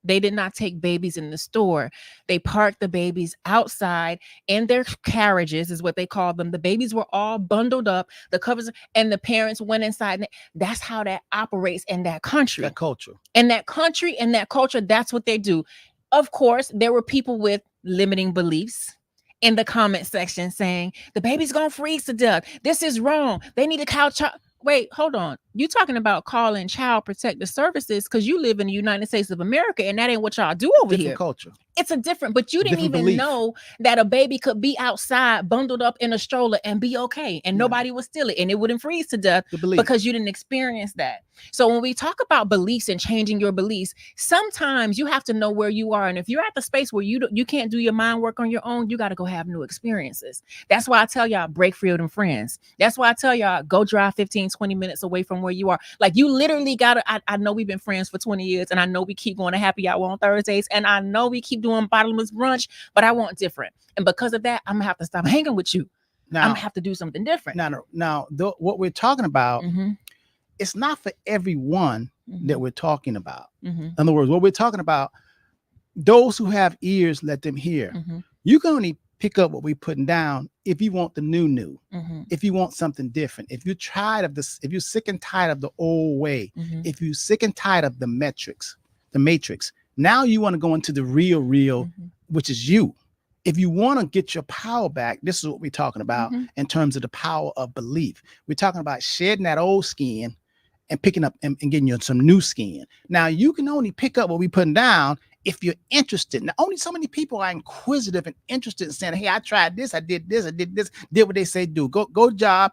[SPEAKER 1] they did not take babies in the store. They parked the babies outside in their carriages, is what they called them. The babies were all bundled up, the covers, and the parents went inside. That's how that operates in that country.
[SPEAKER 2] That culture.
[SPEAKER 1] In that country, in that culture, that's what they do. Of course, there were people with limiting beliefs in the comment section saying the baby's gonna freeze to death. This is wrong. They need a couch. Wait, hold on. You talking about calling Child Protective Services because you live in the United States of America and that ain't what y'all do over here.
[SPEAKER 2] Culture.
[SPEAKER 1] It's a different, but you didn't even know that a baby could be outside bundled up in a stroller and be okay, and nobody would steal it, and it wouldn't freeze to death because you didn't experience that. So when we talk about beliefs and changing your beliefs, sometimes you have to know where you are, and if you're at the space where you can't do your mind work on your own, you got to go have new experiences. That's why I tell y'all break free of them friends. That's why I tell y'all go drive 15, 20 minutes away from where you are. Like you literally gotta, I know we've been friends for 20 years and I know we keep going to happy hour on Thursdays and I know we keep doing bottomless brunch, but I want different. And because of that, I'm gonna have to stop hanging with you. I'm gonna have to do something different.
[SPEAKER 2] What we're talking about,
[SPEAKER 1] Mm-hmm.
[SPEAKER 2] it's not for everyone that we're talking about.
[SPEAKER 1] Mm-hmm.
[SPEAKER 2] In other words, what we're talking about, those who have ears, let them hear.
[SPEAKER 1] Mm-hmm.
[SPEAKER 2] You can only pick up what we're putting down if you want the new,
[SPEAKER 1] Mm-hmm.
[SPEAKER 2] if you want something different, if you're tired of this, if you're sick and tired of the old way,
[SPEAKER 1] Mm-hmm.
[SPEAKER 2] if you're sick and tired of the matrix, now you want to go into the real,
[SPEAKER 1] Mm-hmm.
[SPEAKER 2] which is you. If you want to get your power back, this is what we're talking about in terms of the power of belief. We're talking about shedding that old skin and picking up and getting you some new skin. Now, you can only pick up what we're putting down if you're interested. Now, only so many people are inquisitive and interested in saying, hey, I tried this, I did this, did what they say do. Get a job,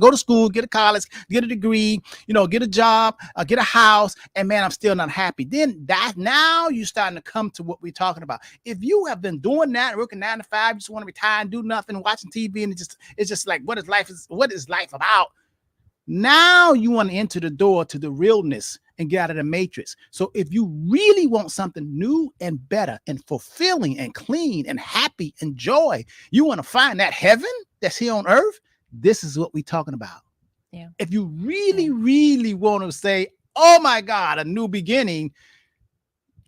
[SPEAKER 2] go to school, get a college, get a degree, get a job, get a house, and man, I'm still not happy. Then now you're starting to come to what we're talking about. If you have been doing that, working 9 to 5, you just want to retire and do nothing, watching TV, and it's just like, what is life about? Now you want to enter the door to the realness and get out of the matrix. So if you really want something new and better and fulfilling and clean and happy and joy, you want to find that heaven that's here on earth, this is what we're talking about.
[SPEAKER 1] Yeah.
[SPEAKER 2] If you really, really want to say, oh my God, a new beginning,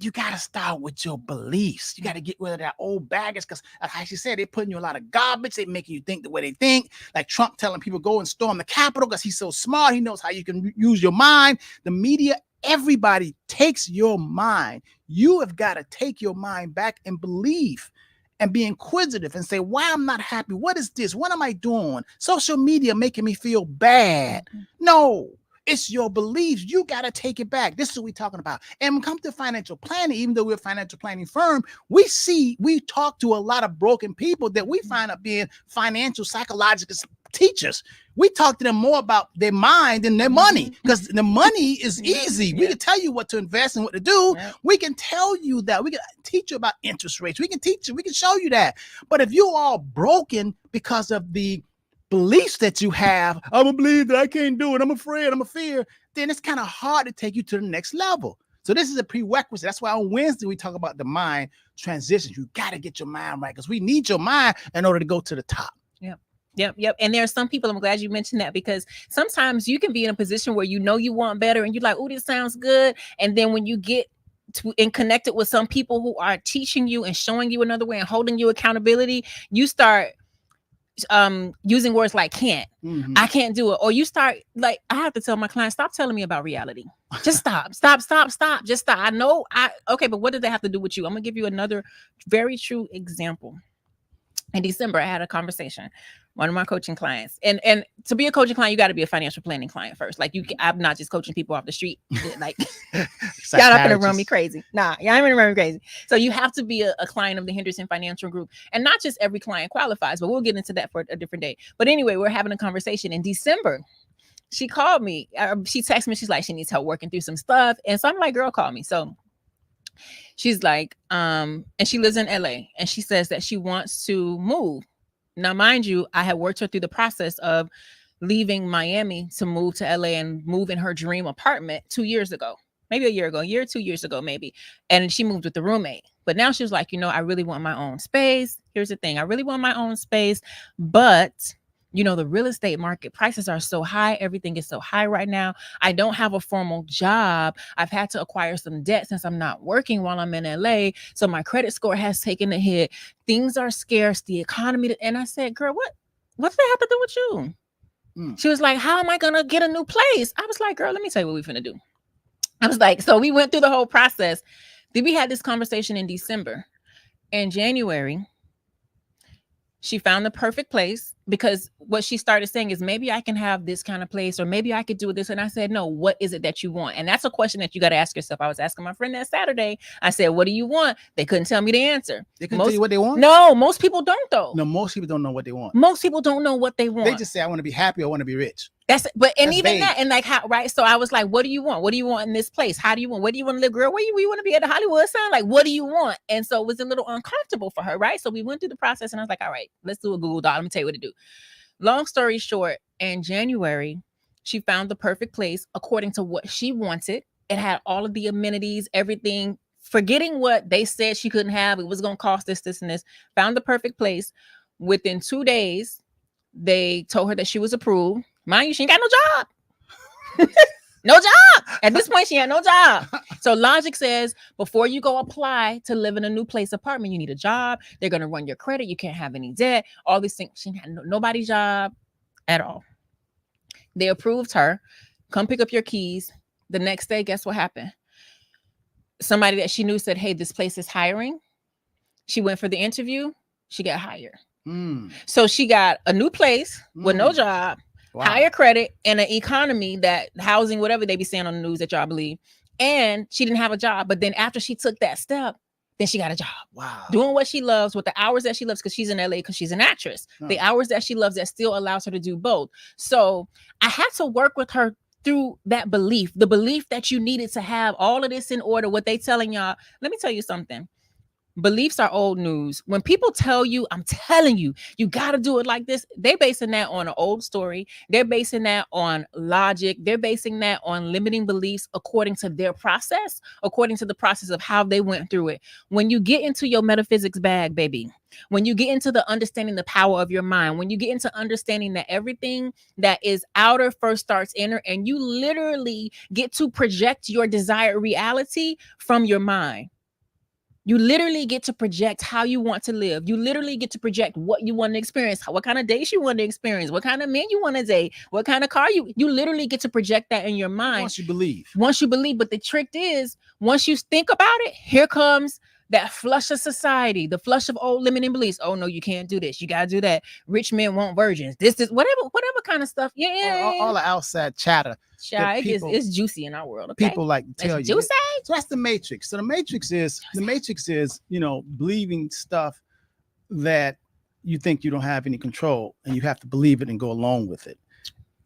[SPEAKER 2] you got to start with your beliefs. You got to get rid of that old baggage because, like she said, they're putting you in a lot of garbage. They making you think the way they think. Like Trump telling people go and storm the Capitol because he's so smart. He knows how you can use your mind. The media, everybody takes your mind. You have got to take your mind back and believe and be inquisitive and say, why I'm not happy? What is this? What am I doing? Social media making me feel bad. No. It's your beliefs. You got to take it back. This is what we're talking about. And when it comes to financial planning, even though we're a financial planning firm, we talk to a lot of broken people that we find up being financial psychological teachers. We talk to them more about their mind than their money because the money is easy. We can tell you what to invest and what to do. We can tell you that. We can teach you about interest rates. We can teach you. We can show you that. But if you're all broken because of the beliefs that you have, I'm gonna believe that I can't do it, I'm afraid, I'm a fear, then it's kind of hard to take you to the next level. So this is a prerequisite. That's why on Wednesday we talk about the mind transitions. You got to get your mind right because we need your mind in order to go to the top.
[SPEAKER 1] Yep. And there are some people, I'm glad you mentioned that because sometimes you can be in a position where you want better and you're like, oh, this sounds good. And then when you get and connected with some people who are teaching you and showing you another way and holding you accountability, you start using words like can't, I can't do it. Or you start like, I have to tell my clients, stop telling me about reality. Just stop. Just stop. I know okay, but what does that have to do with you? I'm gonna give you another very true example. In December, I had a conversation, one of my coaching clients, and to be a coaching client, you got to be a financial planning client first. Like I'm not just coaching people off the street. Like y'all not gonna run me crazy. Nah, y'all ain't gonna run me crazy. So you have to be a client of the Henderson Financial Group, and not just every client qualifies, but we'll get into that for a different day. But anyway, we're having a conversation in December. She called me. She texted me. She's like, she needs help working through some stuff, and so I'm like, girl, call me. So she's like, and she lives in LA, and she says that she wants to move. Now, mind you, I had worked her through the process of leaving Miami to move to LA and move in her dream apartment 2 years ago, maybe a year ago, 2 years ago, maybe. And she moved with the roommate. But now she was like, I really want my own space. Here's the thing. I really want my own space, but the real estate market prices are so high. Everything is so high right now. I don't have a formal job. I've had to acquire some debt since I'm not working while I'm in LA. So my credit score has taken a hit. Things are scarce. The economy. And I said, girl, what's that have to do with you? She was like, how am I going to get a new place? I was like, girl, let me tell you what we're finna do. I was like, so we went through the whole process. Then we had this conversation in December. In January, she found the perfect place because what she started saying is maybe I can have this kind of place or maybe I could do this. And I said, no, what is it that you want? And that's a question that you got to ask yourself. I was asking my friend that Saturday. I said, what do you want? They couldn't tell me the answer.
[SPEAKER 2] They couldn't tell you what they want?
[SPEAKER 1] No, most people don't though.
[SPEAKER 2] No, most people don't know what they want.
[SPEAKER 1] Most people don't know what they want.
[SPEAKER 2] They just say, I want to be happy. I want to be rich.
[SPEAKER 1] That's even vague. That, and like how, right? So I was like, what do you want? What do you want in this place? How do you want? Where do you want to live, girl? Where you want to be at the Hollywood sign? Like, what do you want? And so it was a little uncomfortable for her, right? So we went through the process and I was like, all right, let's do a Google Doc. Let me tell you what to do. Long story short, in January, She found the perfect place according to what she wanted. It had all of the amenities, everything, forgetting what they said she couldn't have. It was going to cost this, and this. Found the perfect place. Within 2 days, they told her that she was approved. Mind you, she ain't got no job. No job. At this point, she had no job. So logic says before you go apply to live in a new place apartment, you need a job. They're going to run your credit. You can't have any debt. All these things. She had nobody's job at all. They approved her. Come pick up your keys. The next day, guess what happened? Somebody that she knew said, hey, this place is hiring. She went for the interview. She got hired. So she got a new place with no job, higher credit, and an economy that housing, whatever they be saying on the news that y'all believe. And she didn't have a job. But then after she took that step, then she got a job.
[SPEAKER 2] Wow.
[SPEAKER 1] Doing what she loves with the hours that she loves, because she's in LA, because she's an actress. The hours that she loves that still allows her to do both. So I had to work with her through that belief, the belief that you needed to have all of this in order. What they telling y'all, let me tell you something. Beliefs are old news. When people tell you, I'm telling you, you got to do it like this, they're basing that on an old story. They're basing that on logic. They're basing that on limiting beliefs according to their process, according to the process of how they went through it. When you get into your metaphysics bag, baby, when you get into the understanding the power of your mind, when you get into understanding that everything that is outer first starts inner, and you literally get to project your desired reality from your mind. You literally get to project how you want to live. You literally get to project what you want to experience, what kind of days you want to experience, what kind of men you want to date, what kind of car you literally get to project that in your mind.
[SPEAKER 2] Once you believe.
[SPEAKER 1] But the trick is, once you think about it, here comes that flush of society, the flush of old limiting beliefs. Oh no, you can't do this. You gotta do that. Rich men want virgins. This is whatever kind of stuff. Yeah,
[SPEAKER 2] all the outside chatter.
[SPEAKER 1] Child, it's juicy in our world. Okay?
[SPEAKER 2] People like to tell you.
[SPEAKER 1] Juicy.
[SPEAKER 2] So that's the matrix. So the matrix is believing stuff that you think you don't have any control, and you have to believe it and go along with it.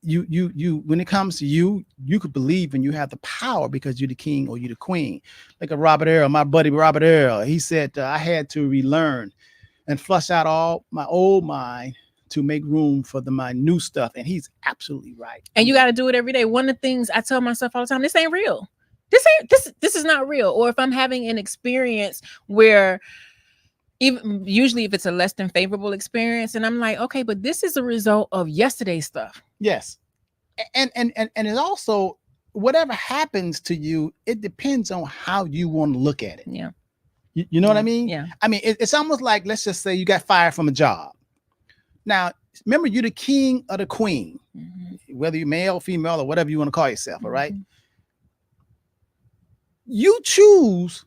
[SPEAKER 2] You when it comes to you could believe, and you have the power because you're the king or you're the queen. Like a Robert Earl, my buddy Robert Earl, he said, I had to relearn and flush out all my old mind to make room for my new stuff. And he's absolutely right.
[SPEAKER 1] And you got to do it every day. One of the things I tell myself all the time, this ain't real. This is not real. Or if I'm having an experience where, even usually if it's a less than favorable experience, and I'm like, okay, but this is a result of yesterday's stuff.
[SPEAKER 2] Yes. And it also, whatever happens to you, it depends on how you want to look at it.
[SPEAKER 1] Yeah.
[SPEAKER 2] You know what I mean?
[SPEAKER 1] Yeah.
[SPEAKER 2] I mean, it's almost like, let's just say you got fired from a job. Now, remember, you're the king or the queen, whether you're male, female, or whatever you want to call yourself. All right. You choose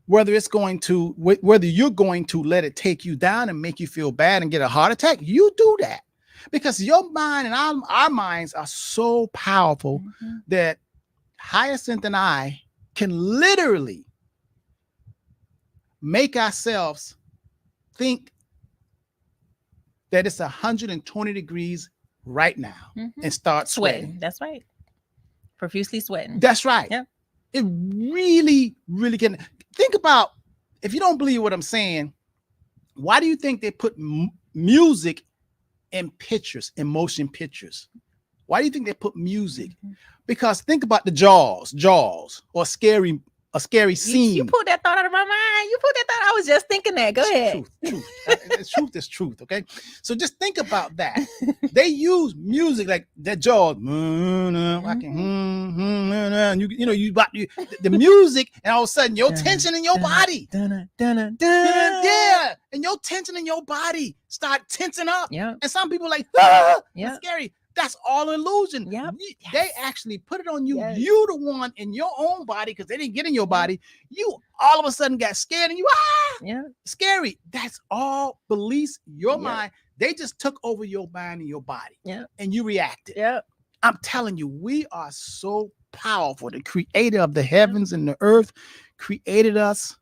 [SPEAKER 2] whether you're going to let it take you down and make you feel bad and get a heart attack. You do that because your mind and our minds are so powerful that Hyacinth and I can literally make ourselves think that it's 120 degrees right now and start sweating.
[SPEAKER 1] That's right. Profusely sweating.
[SPEAKER 2] That's right.
[SPEAKER 1] Yeah.
[SPEAKER 2] It really, really can. Think about, if you don't believe what I'm saying, why do you think they put music in pictures, in motion pictures? Why do you think they put music? Because think about the Jaws, or a scary scene.
[SPEAKER 1] You pulled that thought out of my mind. I was just thinking that. Go ahead.
[SPEAKER 2] Truth is truth. Okay. So just think about that. They use music like that Jaws. The music, and all of a sudden your tension in your body. Yeah. And your tension in your body start tensing up.
[SPEAKER 1] Yeah.
[SPEAKER 2] And some people like, that's scary. That's all illusion.
[SPEAKER 1] Yep.
[SPEAKER 2] They actually put it on you.
[SPEAKER 1] Yes.
[SPEAKER 2] You the one in your own body, because they didn't get in your body. You all of a sudden got scared, and you scary. That's all beliefs. Your mind. They just took over your mind and your body.
[SPEAKER 1] Yeah.
[SPEAKER 2] And you reacted.
[SPEAKER 1] Yeah.
[SPEAKER 2] I'm telling you, we are so powerful. The creator of the heavens and the earth created us.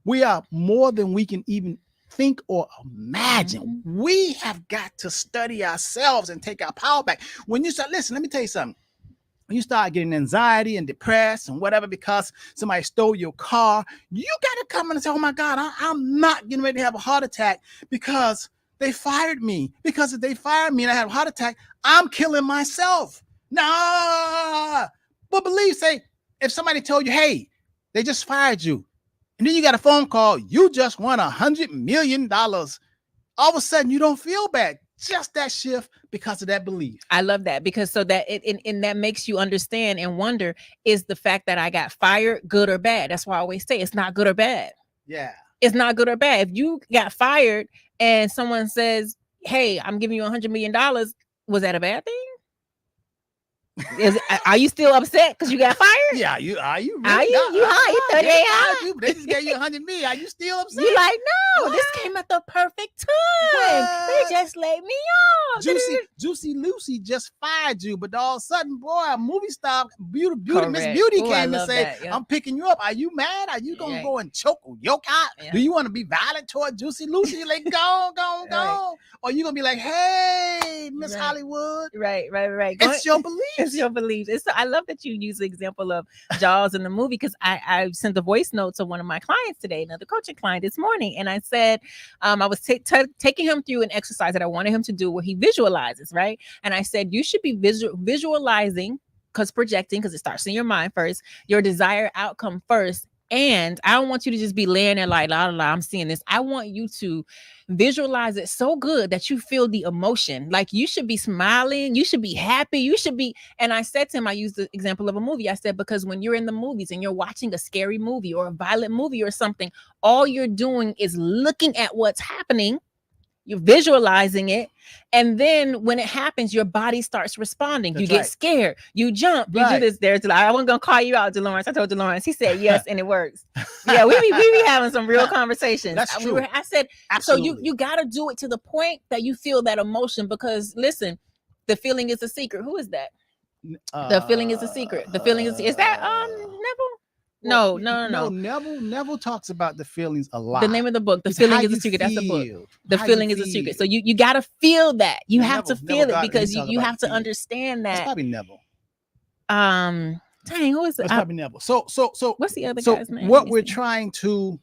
[SPEAKER 2] We are more than we can even think or imagine. We have got to study ourselves and take our power back. When you start, listen, let me tell you something. When you start getting anxiety and depressed and whatever because somebody stole your car, you got to come in and say, oh my God, I'm not getting ready to have a heart attack because they fired me. Because if they fired me and I had a heart attack, I'm killing myself. Nah. But believe, say, if somebody told you, hey, they just fired you, and then you got a phone call, you just won $100 million. All of a sudden, you don't feel bad. Just that shift because of that belief.
[SPEAKER 1] I love that, because so that and that makes you understand and wonder, is the fact that I got fired good or bad? That's why I always say it's not good or bad.
[SPEAKER 2] Yeah.
[SPEAKER 1] It's not good or bad. If you got fired and someone says, hey, I'm giving you $100 million, was that a bad thing? Are you still upset because you got fired?
[SPEAKER 2] Yeah, are you really?
[SPEAKER 1] Are you high? You 38 high?
[SPEAKER 2] They just gave you $100 million. Are you still upset?
[SPEAKER 1] You like, no,
[SPEAKER 2] What?
[SPEAKER 1] this came at the perfect time.
[SPEAKER 2] What?
[SPEAKER 1] They just laid me off.
[SPEAKER 2] Juicy Lucy just fired you, but all of a sudden, boy, a movie star, Miss Beauty came and said, I'm picking you up. Are you mad? Are you gonna go and choke or yoke out? Yeah. Do you want to be violent toward Juicy Lucy? You're like, go. Right. Or you gonna be like, hey, Miss Hollywood.
[SPEAKER 1] Right.
[SPEAKER 2] It's your belief.
[SPEAKER 1] It's your belief. I love that you use the example of Jaws in the movie, because I sent a voice note to one of my clients today, another coaching client this morning, and I said I was taking him through an exercise that I wanted him to do where he visualizes, right? And I said, you should be visualizing, because projecting, because it starts in your mind first, your desired outcome first. And I don't want you to just be laying there like, la, la, la, I'm seeing this. I want you to visualize it so good that you feel the emotion. Like, you should be smiling. You should be happy. You should be. And I said to him, I used the example of a movie. I said, because when you're in the movies and you're watching a scary movie or a violent movie or something, all you're doing is looking at what's happening. You're visualizing it. And then when it happens, your body starts responding. You get scared. You jump. You do this. I wasn't going to call you out, DeLawrence. I told DeLawrence. He said yes, and it works. Yeah, we be having some real conversations.
[SPEAKER 2] That's true.
[SPEAKER 1] I said, absolutely. So you got to do it to the point that you feel that emotion, because listen, the feeling is a secret. Who is that? The feeling is a secret. The feeling is that Neville? No.
[SPEAKER 2] Neville talks about the feelings a lot.
[SPEAKER 1] The name of the book, The Feeling is a Secret. That's the book. The Feeling is a Secret. So you got to feel that. You have to feel it, because you have to understand that.
[SPEAKER 2] That's probably Neville.
[SPEAKER 1] Dang, who is it?
[SPEAKER 2] That's probably Neville. So
[SPEAKER 1] what's the other guy's name?
[SPEAKER 2] What we're trying to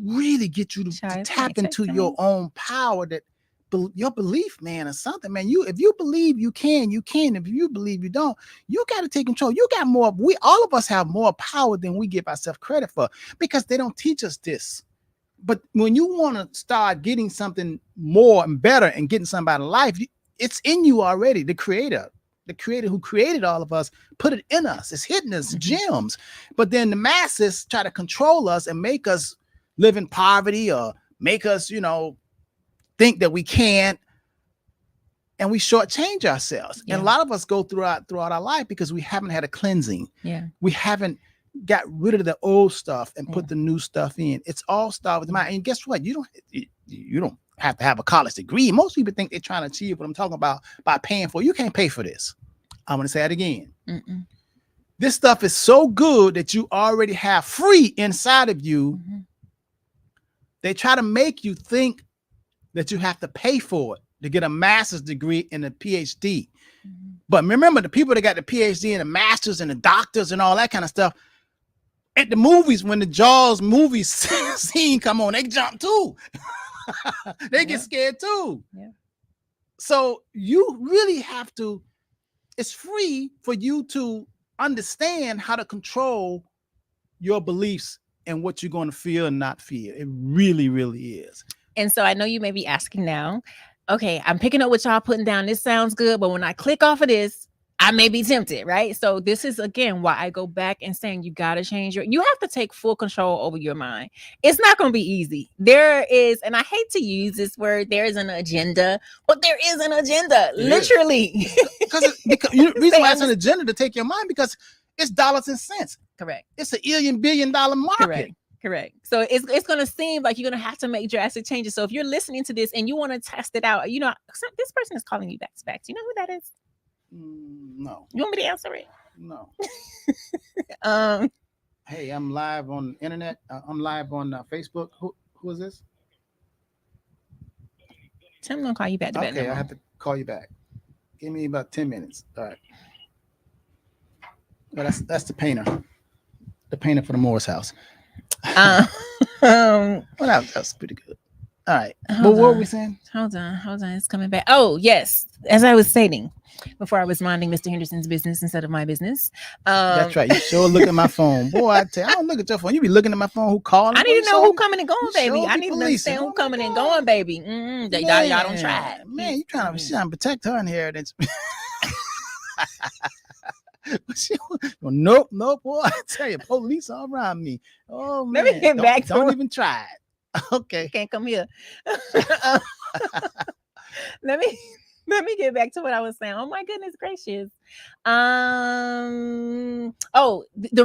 [SPEAKER 2] really get you to tap into your own power, that your belief, man, or something, man. If you believe you can. If you believe you don't, you got to take control. You got more. All of us have more power than we give ourselves credit for, because they don't teach us this. But when you want to start getting something more and better and getting something out of life, it's in you already. The creator who created all of us put it in us. It's hidden as gems. But then the masses try to control us and make us live in poverty, or make us, think that we can't, and we shortchange ourselves. Yeah. And a lot of us go throughout our life because we haven't had a cleansing.
[SPEAKER 1] Yeah,
[SPEAKER 2] we haven't got rid of the old stuff and put the new stuff in. It's all started with the mind. And guess what? You don't have to have a college degree. Most people think they're trying to achieve what I'm talking about by paying for it. You can't pay for this. I'm going to say that again. This stuff is so good that you already have free inside of you. They try to make you think that you have to pay for it to get a master's degree and a PhD. But remember, the people that got the PhD and the masters and the doctors and all that kind of stuff, at the movies, when the Jaws movie scene come on, they jump too. They get scared too.
[SPEAKER 1] Yeah.
[SPEAKER 2] So you really have to, it's free for you to understand how to control your beliefs and what you're going to feel and not feel. It really, really is.
[SPEAKER 1] And so I know you may be asking now, okay, I'm picking up what y'all putting down. This sounds good, but when I click off of this, I may be tempted, right? So this is, again, why I go back and saying you got to change you have to take full control over your mind. It's not going to be easy. There is, and I hate to use this word, there is an agenda, but there is an agenda, literally.
[SPEAKER 2] Because the reason why it's an agenda to take your mind, because it's dollars and cents.
[SPEAKER 1] Correct.
[SPEAKER 2] It's $1 billion market.
[SPEAKER 1] Correct. So it's going to seem like you're going to have to make drastic changes. So if you're listening to this and you want to test it out, this person is calling you back to back. Do you know who that is?
[SPEAKER 2] No.
[SPEAKER 1] You want me to answer it?
[SPEAKER 2] No. Hey, I'm live on the internet. I'm live on Facebook. Who is this?
[SPEAKER 1] I'm going to call you back to back.
[SPEAKER 2] Okay, I have to call you back. Give me about 10 minutes. All right. Well, that's the painter. The painter for the Morris house.
[SPEAKER 1] Well,
[SPEAKER 2] that's pretty good. All right. But
[SPEAKER 1] Hold
[SPEAKER 2] what were
[SPEAKER 1] on.
[SPEAKER 2] we saying?
[SPEAKER 1] Hold on. It's coming back. Oh, yes. As I was stating before, I was minding Mr. Henderson's business instead of my business.
[SPEAKER 2] That's right. You sure look at my phone. Boy, I tell you, I don't look at your phone. You be looking at my phone. Who calling?
[SPEAKER 1] I
[SPEAKER 2] Boy,
[SPEAKER 1] need
[SPEAKER 2] you
[SPEAKER 1] to know
[SPEAKER 2] sure
[SPEAKER 1] who
[SPEAKER 2] be-
[SPEAKER 1] coming and going,
[SPEAKER 2] you
[SPEAKER 1] baby.
[SPEAKER 2] sure
[SPEAKER 1] I
[SPEAKER 2] be
[SPEAKER 1] need to
[SPEAKER 2] policing.
[SPEAKER 1] understand
[SPEAKER 2] Oh
[SPEAKER 1] who
[SPEAKER 2] my
[SPEAKER 1] coming and
[SPEAKER 2] God.
[SPEAKER 1] going, baby. Y'all don't try it.
[SPEAKER 2] Man, you trying to protect her inheritance. Nope, boy. I tell you, police all around me. Oh man,
[SPEAKER 1] Let me get back to
[SPEAKER 2] don't
[SPEAKER 1] what-
[SPEAKER 2] even try it. Okay.
[SPEAKER 1] Can't come here. let me let me get back to what I was saying. Oh my goodness gracious. The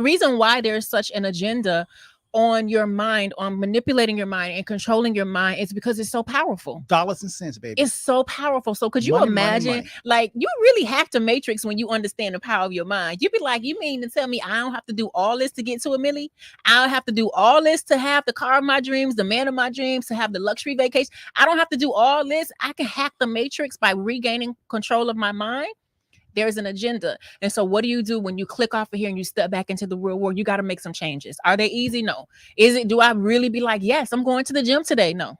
[SPEAKER 1] reason why there's such an agenda on your mind, on manipulating your mind and controlling your mind, is because it's so powerful.
[SPEAKER 2] Dollars and cents, baby.
[SPEAKER 1] It's so powerful. So could you
[SPEAKER 2] Money,
[SPEAKER 1] imagine,
[SPEAKER 2] money.
[SPEAKER 1] like, you really hack the matrix when you understand the power of your mind. You'd be like, you mean to tell me I don't have to do all this to get to a milli? I don't have to do all this to have the car of my dreams, the man of my dreams, to have the luxury vacation. I don't have to do all this. I can hack the matrix by regaining control of my mind. There's an agenda. And so what do you do when you click off of here and you step back into the real world? You got to make some changes. Are they easy? No. Do I really be like, yes, I'm going to the gym today? No,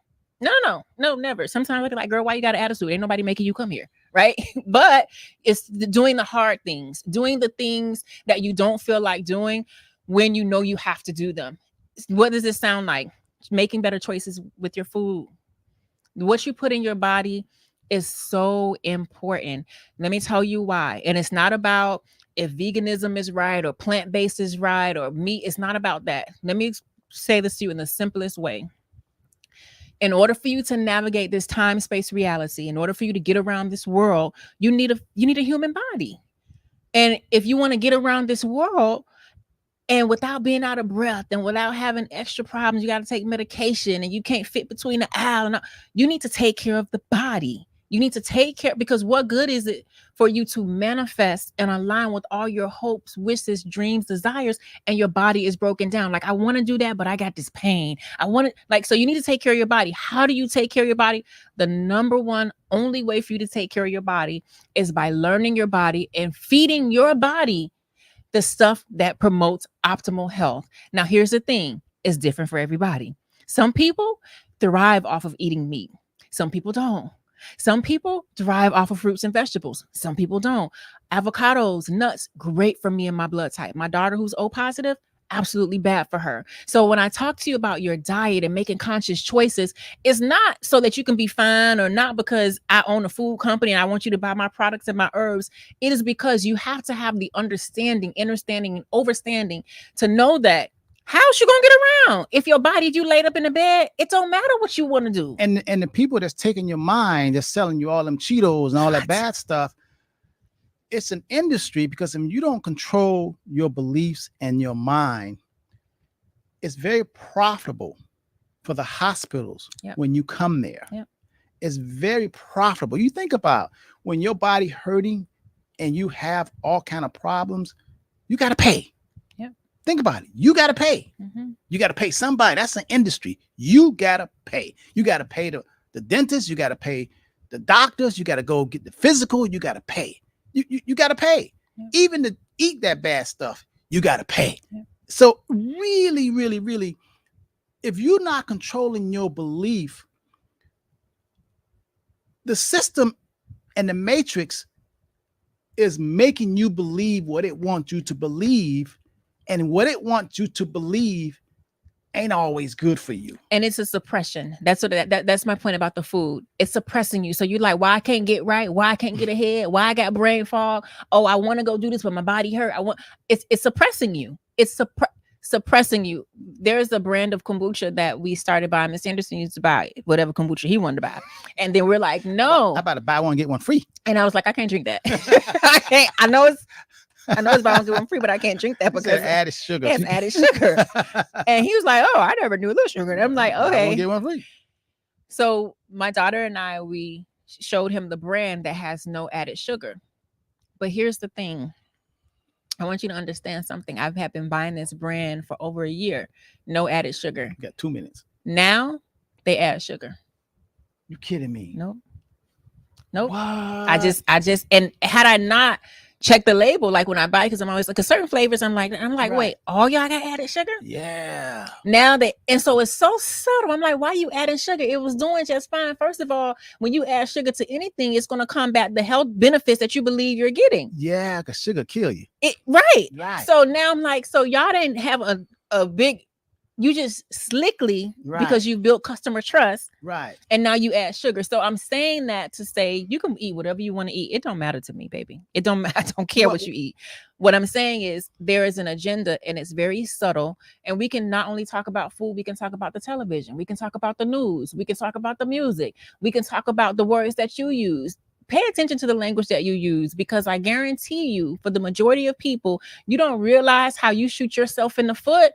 [SPEAKER 1] never. Sometimes I look like, girl, why you got an attitude? Ain't nobody making you come here, right? But it's doing the hard things, doing the things that you don't feel like doing when you know you have to do them. What does it sound like? Making better choices with your food. What you put in your body is so important. Let me tell you why. And it's not about if veganism is right or plant-based is right or meat. It's not about that. Let me say this to you in the simplest way. In order for you to navigate this time-space reality, in order for you to get around this world, you need a human body. And if you want to get around this world and without being out of breath and without having extra problems, you got to take medication and you can't fit between the aisle. And you need to take care of the body. You need to take care, because what good is it for you to manifest and align with all your hopes, wishes, dreams, desires, and your body is broken down? Like, I want to do that, but I got this pain. So you need to take care of your body. How do you take care of your body? The number one only way for you to take care of your body is by learning your body and feeding your body the stuff that promotes optimal health. Now, here's the thing. It's different for everybody. Some people thrive off of eating meat. Some people don't. Some people thrive off of fruits and vegetables. Some people don't. Avocados, nuts, great for me and my blood type. My daughter, who's O positive, absolutely bad for her. So when I talk to you about your diet and making conscious choices, it's not so that you can be fine, or not because I own a food company and I want you to buy my products and my herbs. It is because you have to have the understanding, and overstanding to know that how's you gonna get around if your body, you laid up in the bed, it don't matter what you want to do.
[SPEAKER 2] And the people that's taking your mind, they're selling you all them Cheetos and all that
[SPEAKER 1] What?
[SPEAKER 2] bad stuff. It's an industry, because if you don't control your beliefs and your mind, it's very profitable for the hospitals.
[SPEAKER 1] Yep.
[SPEAKER 2] When you come there.
[SPEAKER 1] Yep.
[SPEAKER 2] It's very profitable. You think about when your body hurting and you have all kind of problems, you got to pay.
[SPEAKER 1] Yep.
[SPEAKER 2] Think about it. You got to pay.
[SPEAKER 1] Mhm.
[SPEAKER 2] You got to pay somebody. That's an industry. You got to pay. You got to pay the dentist. You got to pay the doctors. You got to go get the physical. You got to pay. You got to pay.
[SPEAKER 1] Yep.
[SPEAKER 2] Even to eat that bad stuff, you got to pay.
[SPEAKER 1] Yep.
[SPEAKER 2] So really, really, really, if you're not controlling your belief, the system and the matrix is making you believe what it wants you to believe, and what it wants you to believe ain't always good for you.
[SPEAKER 1] And it's a suppression. That's what that's my point about the food. It's suppressing you. So you're like, why I can't get right? Why I can't get ahead? Why I got brain fog? Oh, I want to go do this, but my body hurt. It's suppressing you. It's suppressing you. There's a brand of kombucha that we started buying. Mr. Anderson used to buy whatever kombucha he wanted to buy. And then we're like, no.
[SPEAKER 2] How about to buy one, get one free?
[SPEAKER 1] And I was like, I can't drink that. I can't. I know it's buy one, get one free, but I can't drink that because
[SPEAKER 2] It's added sugar.
[SPEAKER 1] it's added sugar. And he was like, oh, I never knew little sugar. And I'm like,
[SPEAKER 2] Buy
[SPEAKER 1] okay.
[SPEAKER 2] one, get one free.
[SPEAKER 1] So my daughter and I, we showed him the brand that has no added sugar. But here's the thing. I want you to understand something. I've been buying this brand for over a year. No added sugar.
[SPEAKER 2] You got 2 minutes.
[SPEAKER 1] Now they add sugar.
[SPEAKER 2] You kidding me?
[SPEAKER 1] Nope.
[SPEAKER 2] What?
[SPEAKER 1] I just, and had I not check the label, like when I buy, because I'm always like, cause certain flavors, I'm like,
[SPEAKER 2] Right.
[SPEAKER 1] wait, all y'all got added sugar?
[SPEAKER 2] Yeah.
[SPEAKER 1] Now that, and so it's so subtle. I'm like, why you adding sugar? It was doing just fine. First of all, when you add sugar to anything, it's going to combat the health benefits that you believe you're getting.
[SPEAKER 2] Yeah, because sugar kill you.
[SPEAKER 1] Right.
[SPEAKER 2] Right.
[SPEAKER 1] So now I'm like, so y'all didn't have a big, you just slickly, because you built customer trust.
[SPEAKER 2] Right.
[SPEAKER 1] And now you add sugar. So I'm saying that to say you can eat whatever you want to eat. It don't matter to me, baby. It don't matter. I don't care what you eat. What I'm saying is there is an agenda, and it's very subtle. And we can not only talk about food, we can talk about the television. We can talk about the news. We can talk about the music. We can talk about the words that you use. Pay attention to the language that you use, because I guarantee you, for the majority of people, you don't realize how you shoot yourself in the foot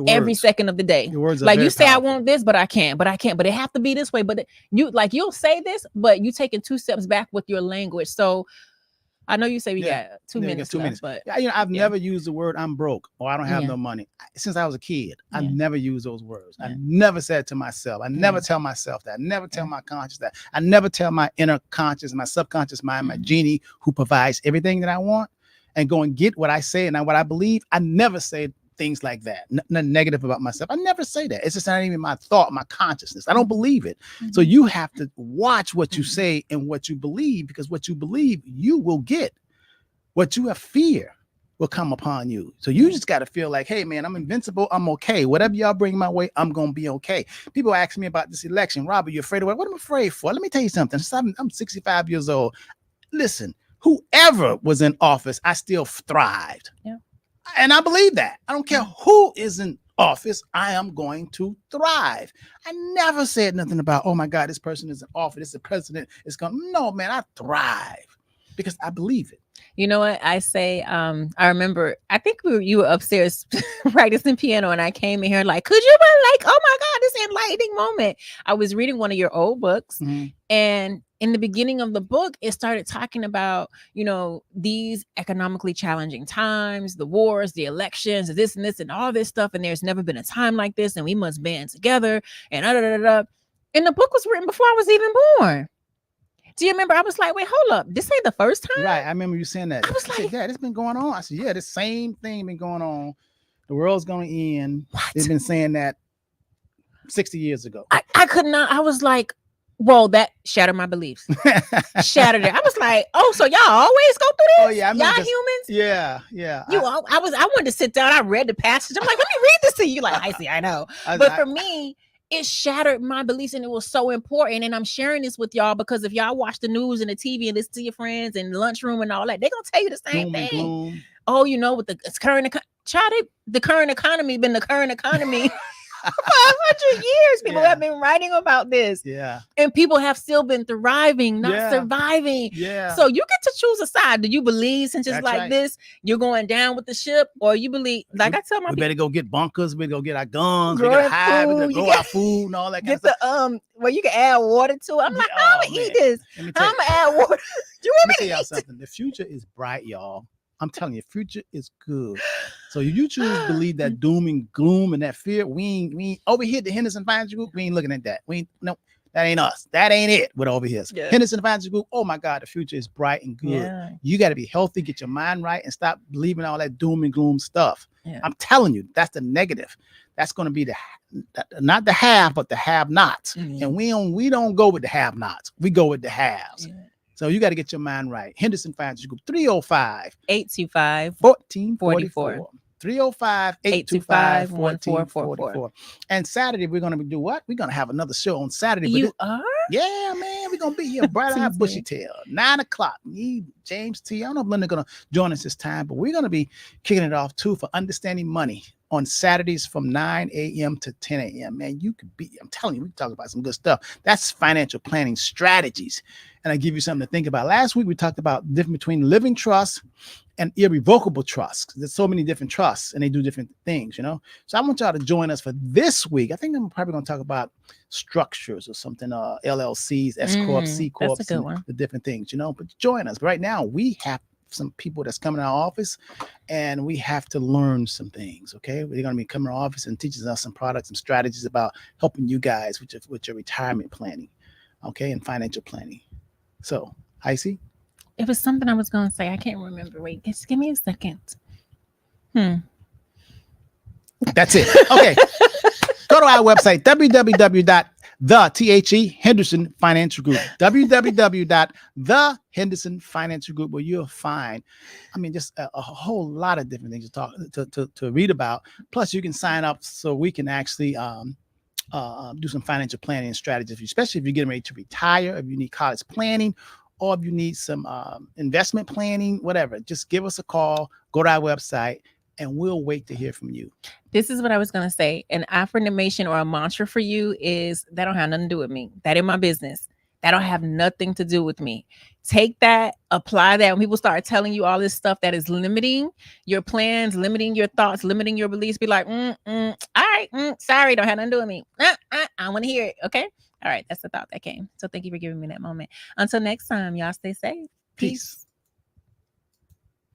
[SPEAKER 1] every second of the day.
[SPEAKER 2] Your words are
[SPEAKER 1] like you say,
[SPEAKER 2] powerful.
[SPEAKER 1] I want this, but I can't, but it have to be this way. But you'll say this, but you taking 2 steps back with your language. So I know you say we got 2 minutes,
[SPEAKER 2] 2
[SPEAKER 1] left,
[SPEAKER 2] minutes.
[SPEAKER 1] but
[SPEAKER 2] I've never used the word I'm broke or I don't have no money. Since I was a kid, I've never used those words. I never said to myself, I never tell myself that. I never tell my conscious that. I never tell my inner conscious, my subconscious mind, my genie who provides everything that I want, and go and get what I say and what I believe. I never say things like that. Nothing negative about myself. I never say that. It's just not even my thought, my consciousness. I don't believe it. So you have to watch what you say and what you believe, because what you believe, you will get. What you have fear will come upon you. So you just got to feel like, hey, man, I'm invincible. I'm okay. Whatever y'all bring my way, I'm going to be okay. People ask me about this election. Robert, you afraid of what? What am I afraid for? Let me tell you something. I'm 65 years old. Listen, whoever was in office, I still thrived.
[SPEAKER 1] Yeah.
[SPEAKER 2] And I believe that. I don't care who is in office, I am going to thrive. I never said nothing about, oh my God, this person is in office, this is the president is going. No, man, I thrive because I believe it.
[SPEAKER 1] You know what I say? I remember, I think you were upstairs practicing piano, and I came in here like, could you like, oh my God, this enlightening moment. I was reading one of your old books, and in the beginning of the book, it started talking about, these economically challenging times, the wars, the elections, this and this and all this stuff. And there's never been a time like this, and we must band together. And And the book was written before I was even born. Do you remember? I was like, wait, hold up. This ain't the first time?
[SPEAKER 2] Right. I remember you saying that.
[SPEAKER 1] I was like,
[SPEAKER 2] yeah, it's been going on. I said, yeah, the same thing been going on. The world's going to end.
[SPEAKER 1] What?
[SPEAKER 2] They've been saying that 60 years ago.
[SPEAKER 1] I could not. I was like, whoa, that shattered my beliefs. Shattered it. I was like, oh, so y'all always go through this?
[SPEAKER 2] Oh, yeah.
[SPEAKER 1] Y'all humans?
[SPEAKER 2] Yeah.
[SPEAKER 1] I wanted to sit down. I read the passage. I'm like, let me read this to you. Like, I see, I know. But for me, it shattered my beliefs, and it was so important. And I'm sharing this with y'all because if y'all watch the news and the TV and listen to your friends in the lunchroom and all that, they're gonna tell you the same thing. Oh, with the current the current economy been the current economy. 500 years people have been writing about this.
[SPEAKER 2] Yeah.
[SPEAKER 1] And people have still been thriving, not surviving.
[SPEAKER 2] Yeah.
[SPEAKER 1] So you get to choose a side. Do you believe since it's this, you're going down with the ship, or you believe, like I tell my people,
[SPEAKER 2] better go get bunkers, we better go get our guns, we gotta hide, we gotta grow our food and all that kind of stuff.
[SPEAKER 1] Where you can add water to it. I'm like, I'm gonna eat this. I'm gonna add water. You want me to
[SPEAKER 2] tell y'all something? The future is bright, y'all. I'm telling you, future is good. So if you choose to believe that doom and gloom and that fear, we ain't over here at the Henderson Financial Group, we ain't looking at that. No, that ain't us. That ain't it. What over here. Henderson Financial Group, oh my God, the future is bright and good. Yeah. You got to be healthy, get your mind right, and stop believing all that doom and gloom stuff. Yeah. I'm telling you, that's the negative. That's going to be not the have, but the have-nots. Mm-hmm. And we don't go with the have-nots. We go with the haves. Yeah. So you got to get your mind right. Henderson Financial Group, 305-825-1444. 305-825-1444. And Saturday, we're going to do what? We're going to have another show on Saturday.
[SPEAKER 1] You are?
[SPEAKER 2] Yeah, man. We're going to be here, bright-eyed, bushy-tail, 9 o'clock. Me, James T. I don't know if Linda's going to join us this time, but we're going to be kicking it off, too, for Understanding Money on Saturdays from 9 a.m. to 10 a.m. Man, I'm telling you, we can talk about some good stuff. That's financial planning strategies. And I give you something to think about. Last week, we talked about the difference between living trust and irrevocable trusts. There's so many different trusts and they do different things, So I want y'all to join us for this week. I think I'm probably going to talk about structures or something, LLCs, S Corps, C Corps,
[SPEAKER 1] that's a good one.
[SPEAKER 2] The different things, But join us. But right now, we have some people that's coming to our office and we have to learn some things. Okay. They're going to be coming to our office and teaching us some products and strategies about helping you guys with your retirement planning. Okay. And financial planning. So, Icy?
[SPEAKER 1] It was something I was going to say. I can't remember. Wait, just give me a second.
[SPEAKER 2] That's it. Okay. Go to our website, Henderson Financial Group, Henderson Financial Group, where you'll find, I mean, just a whole lot of different things to talk to read about. Plus, you can sign up so we can actually do some financial planning and strategies, especially if you're getting ready to retire, if you need college planning, or if you need some investment planning, whatever. Just give us a call, go to our website, and we'll wait to hear from you.
[SPEAKER 1] This is what I was going to say. An affirmation or a mantra for you is that don't have nothing to do with me. That in my business. That don't have nothing to do with me. Take that, apply that. When people start telling you all this stuff that is limiting your plans, limiting your thoughts, limiting your beliefs, be like, all right, sorry, don't have nothing to do with me. I want to hear it. Okay. All right. That's the thought that came. So thank you for giving me that moment. Until next time, y'all stay safe. Peace.